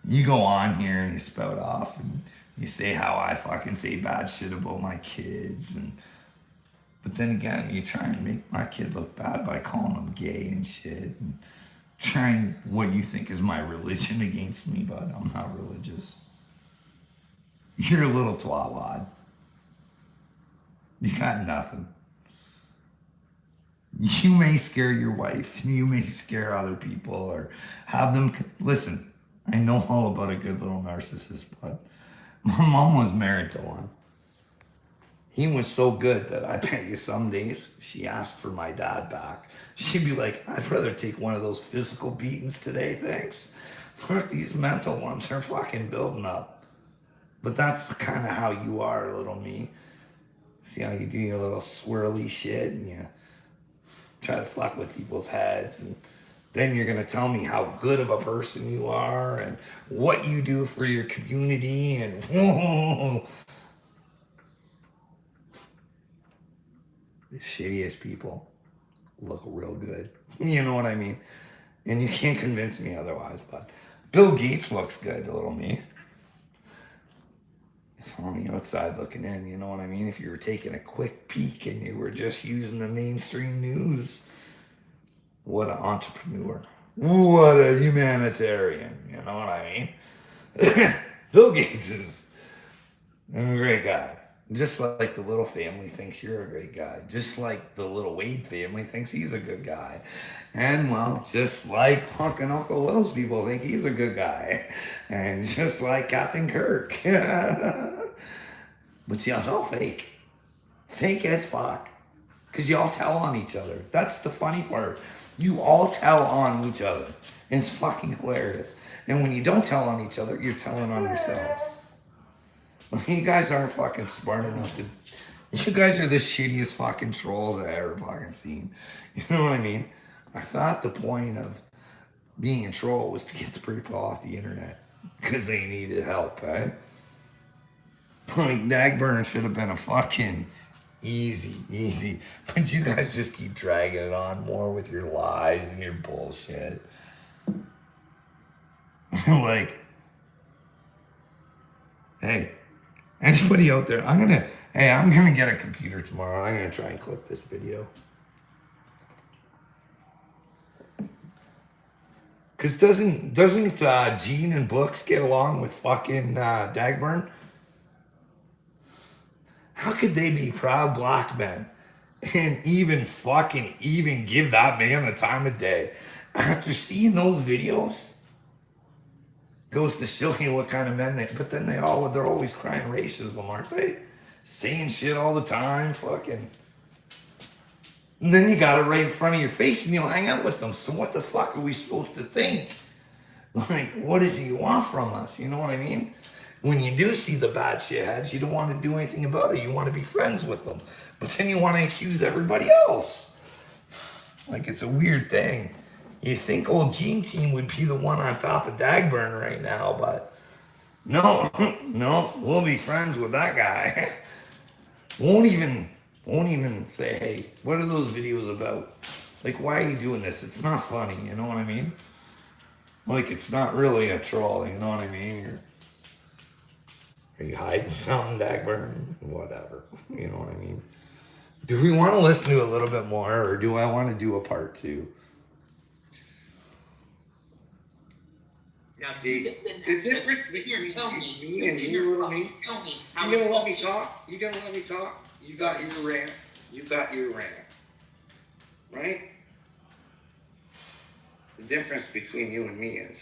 You go on here and you spout off and you say how I fucking say bad shit about my kids, but then again, you try and make my kid look bad by calling him gay and shit, and trying what you think is my religion against me, but I'm not religious. You're a little twat wad. You got nothing. You may scare your wife, and you may scare other people, or have them listen. I know all about a good little narcissist, but my mom was married to one. He was so good that I bet you some days she asked for my dad back. She'd be like, I'd rather take one of those physical beatings today, thanks. Fuck, these mental ones are fucking building up. But that's kind of how you are, little me. See how you do your little swirly shit and you try to fuck with people's heads, and then you're gonna tell me how good of a person you are and what you do for your community and the shittiest people look real good. You know what I mean? And you can't convince me otherwise, but Bill Gates looks good, little me. On the outside looking in, you know what I mean? If you were taking a quick peek and you were just using the mainstream news, what an entrepreneur. What a humanitarian, you know what I mean? Bill Gates is a great guy. Just like the little family thinks you're a great guy. Just like the little Wade family thinks he's a good guy. And well, just like fucking Uncle Will's people think he's a good guy. And just like Captain Kirk. But see, it's all fake. Fake as fuck. Because you all tell on each other. That's the funny part. You all tell on each other. And it's fucking hilarious. And when you don't tell on each other, you're telling on yourselves. You guys aren't fucking smart enough to... You guys are the shittiest fucking trolls I ever fucking seen. You know what I mean? I thought the point of being a troll was to get the people off the internet. Because they needed help, eh? Like, Dagburn should have been a fucking easy. But you guys just keep dragging it on more with your lies and your bullshit. Like, hey... Anybody out there, I'm gonna get a computer tomorrow. I'm gonna try and clip this video. Cause doesn't Gene and Books get along with fucking Dagburn? How could they be proud black men and even give that man the time of day after seeing those videos? Goes to show you what kind of men but then they're always crying racism, aren't they? Saying shit all the time, fucking. And then you got it right in front of your face and you'll hang out with them. So what the fuck are we supposed to think? Like, what does he want from us? You know what I mean? when you do see the bad shitheads, you don't want to do anything about it. You want to be friends with them. But then you want to accuse everybody else. Like, it's a weird thing. You think old Gene Team would be the one on top of Dagburn right now, but no, no, we'll be friends with that guy. Won't even say, hey, what are those videos about? Like, why are you doing this? It's not funny, you know what I mean? Like, it's not really a troll, you know what I mean? Are you hiding something, Dagburn? Whatever, you know what I mean? Do we want to listen to a little bit more, or do I want to do a part 2? Now, The difference between tell me, me and you, what I mean? tell me how You it's gonna let me talk? You gonna let me talk? You got your rant. You got your rant. Right? The difference between you and me is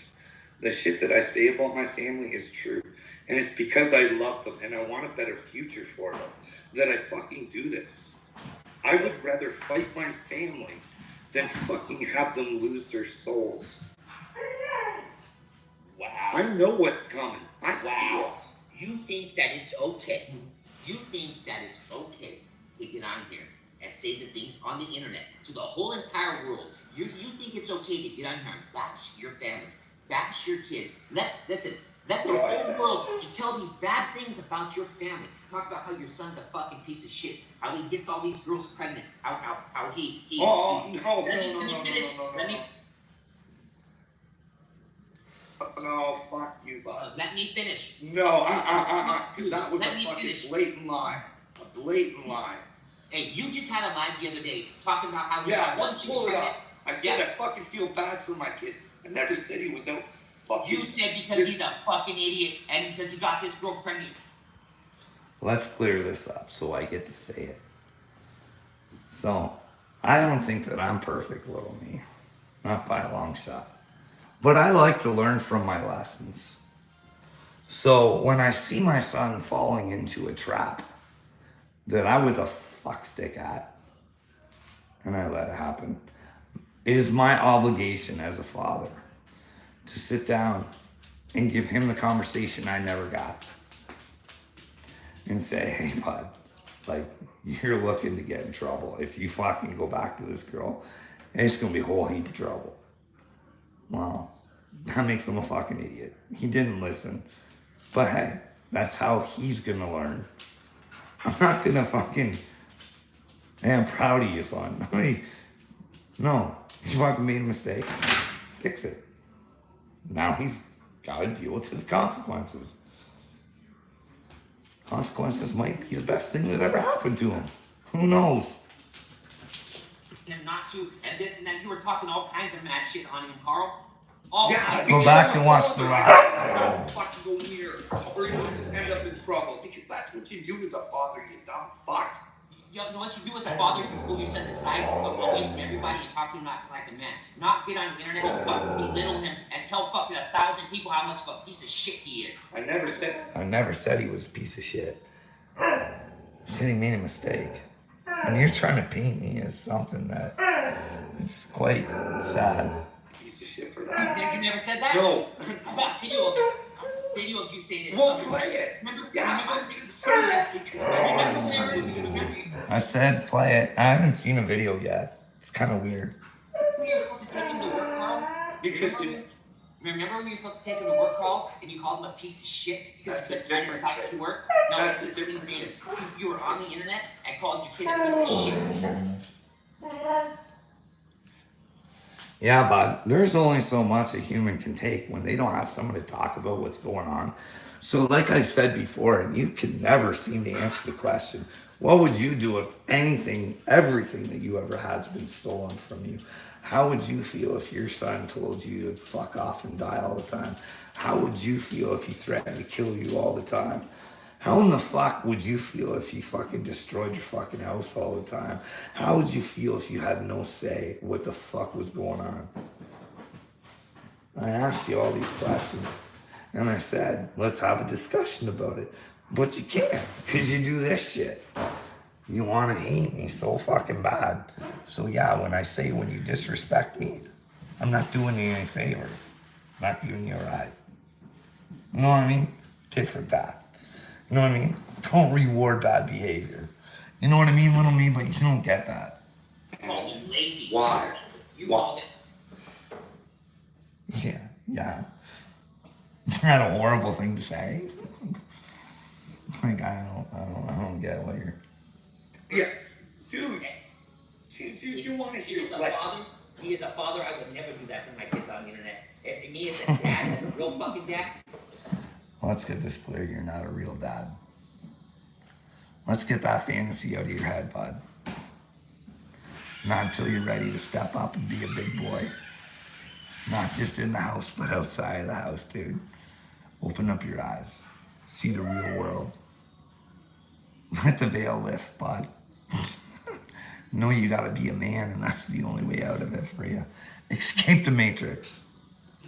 the shit that I say about my family is true. And it's because I love them and I want a better future for them that I fucking do this. I would rather fight my family than fucking have them lose their souls. Wow. I know what's coming. Wow. You think that it's okay. You think that it's okay to get on here and say the things on the internet to the whole entire world. You think it's okay to get on here and bash your family, bash your kids. Let the whole world tell these bad things about your family. Talk about how your son's a fucking piece of shit. How he gets all these girls pregnant. How he. Oh, he, no, let no, me no, finish. no, no, no, Let me. No, fuck you, bud. Let me finish. No, because that was Let a me fucking finish. blatant lie. A blatant lie. Hey, you just had a live the other day talking about how he Yeah, got one let's chick pull it pregnant. up. I said Yeah. I fucking feel bad for my kid. I never said he was out fucking. You said because he's a fucking idiot and because he got this girl pregnant. Let's clear this up so I get to say it. So, I don't think that I'm perfect, little me. Not by a long shot. But I like to learn from my lessons. So, when I see my son falling into a trap that I was a fuckstick at, and I let it happen, it is my obligation as a father to sit down and give him the conversation I never got. And say, hey, bud, like, you're looking to get in trouble. If you fucking go back to this girl, it's gonna be a whole heap of trouble. Well, that makes him a fucking idiot. He didn't listen. But hey, that's how he's gonna learn. I'm not gonna fucking, hey, I'm proud of you, son. No, you fucking made a mistake. Fix it. Now he's gotta deal with his consequences. Consequences might be the best thing that ever happened to him. Who knows? Him not to, and this and that. You were talking all kinds of mad shit on him, Carl. Go back and watch the rap. Don't fucking go near, or you're gonna end up in trouble. Because that's what you do as a father, you dumb fuck. You know what you do as a father? Go you set aside, look away from everybody and talk to him like a man. Not get on the internet and fucking belittle him and tell fucking 1,000 people how much of a piece of shit he is. I never said he was a piece of shit. I said he made a mistake. And you're trying to paint me as something that it's quite sad. Piece of shit for that. You never said that? No. I got video of it. Video of you saying it. We'll play it. Remember? Yeah, I said play it. I haven't seen a video yet. It's kind of weird. When you were supposed to take him to work, Carl? Because Remember when you were supposed to take him to work, Carl, and you called him a piece of shit because he couldn't ride his bike to work? No, That's it's the the same difference. thing. You were on the internet and called your kid a piece of shit. Yeah, but there's only so much a human can take when they don't have someone to talk about what's going on. So like I said before, and you can never seem to answer the question, what would you do if everything that you ever had's been stolen from you? How would you feel if your son told you to fuck off and die all the time? How would you feel if he threatened to kill you all the time? How in the fuck would you feel if you fucking destroyed your fucking house all the time? How would you feel if you had no say what the fuck was going on? I asked you all these questions and I said, let's have a discussion about it. But you can't, because you do this shit. You want to hate me so fucking bad. So yeah, when you disrespect me, I'm not doing you any favors. I'm not giving you a ride. You know what I mean? tit for tat. You know what I mean? Don't reward bad behavior. You know what I mean, little me? But you don't get that. You called him lazy. Why? You Why? called him. Yeah. Not a horrible thing to say. Like I don't get what you're. Yeah, dude. You want to He hear is a like? father. He is a father. I would never do that to my kids on the internet. And me as a dad, as a real fucking dad. Let's get this clear. You're not a real dad. Let's get that fantasy out of your head, bud. Not until you're ready to step up and be a big boy. Not just in the house, but outside of the house, dude. Open up your eyes. See the real world. Let the veil lift, bud. Know you gotta be a man, and that's the only way out of it for you. Escape the matrix.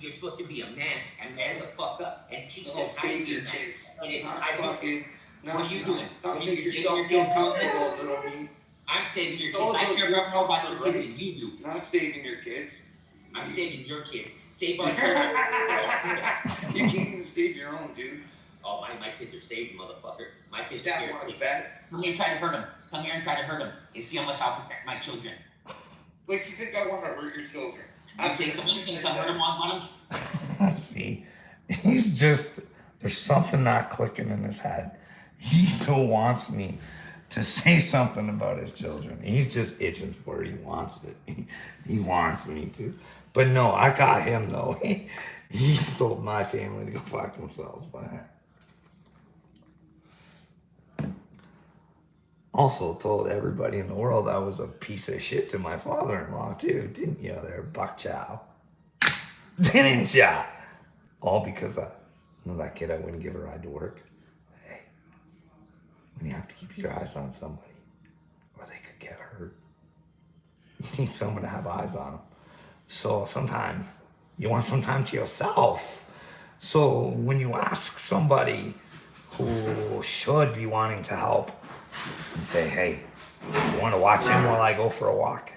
You're supposed to be a man and man the fuck up and teach them Don't how to save be your a man. kids. And if Not I don't, fucking. what are you doing? Not What are make you saving yourself your feel kids from this? comfortable, little me. I'm saving your All kids. I those care good more about your comfort, kids than you do. Not saving your kids. I'm saving your kids. Save our children. You can't even save your own, dude. Oh, my kids are saved, motherfucker. My kids Is are that here. one Saved. bet? Come here and try to hurt them. Come here and try to hurt them. And see how much I'll protect my children. Like you think I want to hurt your children? You say someone's gonna come hurt them on them? See, he's just, there's something not clicking in his head. He so wants me to say something about his children. He's just itching for it. He wants it. He wants me to. But no, I got him though. He told my family to go fuck themselves. But also told everybody in the world I was a piece of shit to my father-in-law too, didn't you there, Buck Chow? Didn't ya? All because I know that kid I wouldn't give a ride to work. Hey, when you have to keep your eyes on somebody or they could get hurt, you need someone to have eyes on them. So sometimes you want some time to yourself. So when you ask somebody who should be wanting to help and say, hey, you want to watch him while I go for a walk?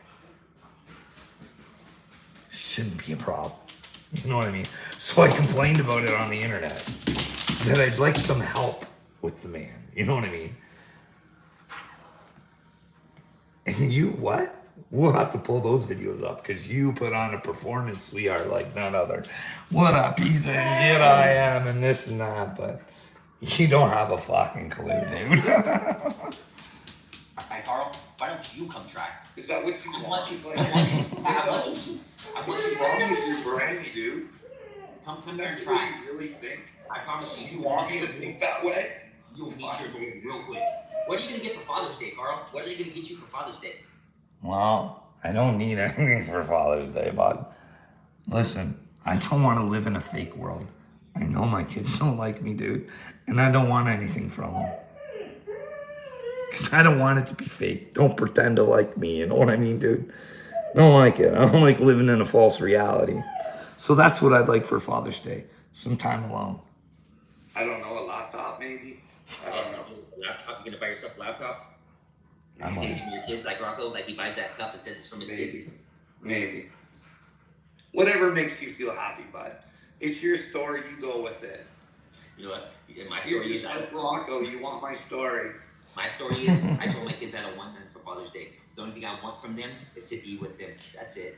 Shouldn't be a problem. You know what I mean? So I complained about it on the internet, that I'd like some help with the man. You know what I mean? And you, what? We'll have to pull those videos up because you put on a performance, sweetheart, like none other. What a piece of shit I am and this and that, but you don't have a fucking clue, dude. Alright, Carl, why don't you come try? Is that what you I want? want you. Like, I want you. I want What's wrong you. with your brain, dude? Come here and That's try. what you really think? I promise you, You want me to think that way? you'll meet your goal real quick. What are you gonna get for Father's Day, Carl? What are they gonna get you for Father's Day? Well, I don't need anything for Father's Day, bud. Listen, I don't want to live in a fake world. I know my kids don't like me, dude, and I don't want anything from them. Because I don't want it to be fake. Don't pretend to like me, you know what I mean, dude? Don't like it. I don't like living in a false reality. So that's what I'd like for Father's Day. Some time alone. I don't know, a laptop maybe? I don't know. Laptop? You gonna buy yourself a laptop? I'm You say on it's from your kids, like Rocco, like he buys that cup and says it's from his kids. Maybe. Whatever makes you feel happy, bud. It's your story, you go with it. You know what? And my You're story just is, like Bronco, you want my story. I told my kids I don't want them for Father's Day. The only thing I want from them is to be with them. That's it.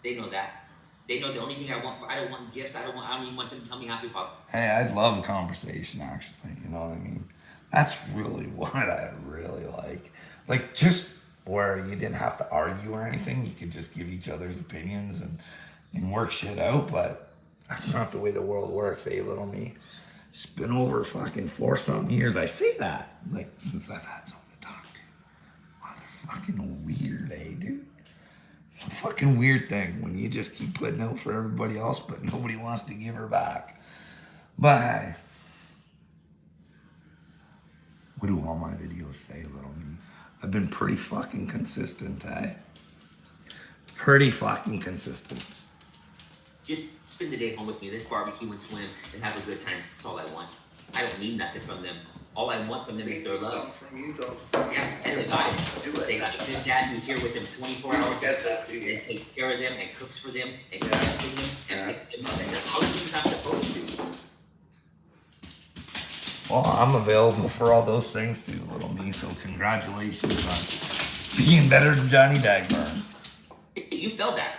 They know that. They know the only thing I want. I don't want gifts. I don't even want them to tell me happy Father. Hey, I'd love a conversation, actually. You know what I mean? That's really what I really like. Like, just where you didn't have to argue or anything. You could just give each other's opinions and work shit out. But that's not the way the world works, eh, little me? It's been over fucking 4-something years. I say that, like, since I've had someone to talk to. Wow, they're fucking weird, eh, dude? It's a fucking weird thing when you just keep putting out for everybody else, but nobody wants to give her back. But hey, what do all my videos say, little me? I've been pretty fucking consistent, eh? Pretty fucking consistent. Just spend the day home with me. Let's barbecue and swim and have a good time. That's all I want. I don't need nothing from them. All I want from them is their love. From you though. Yeah, and they got it. They got a good dad who's here with them 24 hours a day and takes care of them and cooks for them and cleans for them and picks them up. And that's all the things I'm supposed to do. Well, I'm available for all those things too, little me. So congratulations on being better than Johnny Dagburn. You felt that.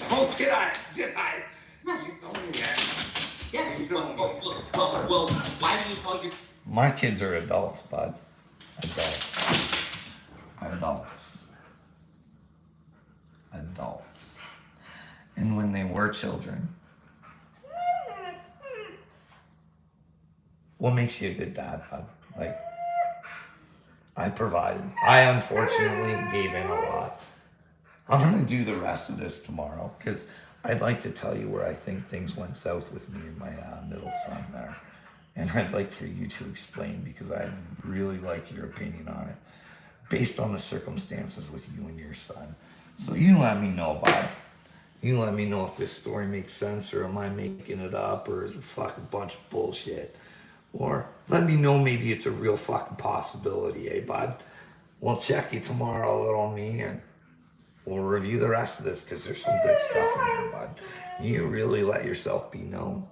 Oh, did I? Did I? You told me that. Yeah. You told me. Well, why do you call your My kids are adults, bud. Adults. And when they were children, what makes you a good dad, bud? Like, I provided. I unfortunately gave in a lot. I'm gonna do the rest of this tomorrow because I'd like to tell you where I think things went south with me and my middle son there. And I'd like for you to explain because I really like your opinion on it based on the circumstances with you and your son. So you let me know, bud. You let me know if this story makes sense or am I making it up or is it fucking bunch of bullshit. Or let me know maybe it's a real fucking possibility, eh, bud? We'll check you tomorrow, little me, and we'll review the rest of this because there's some good stuff in here, bud. You really let yourself be known.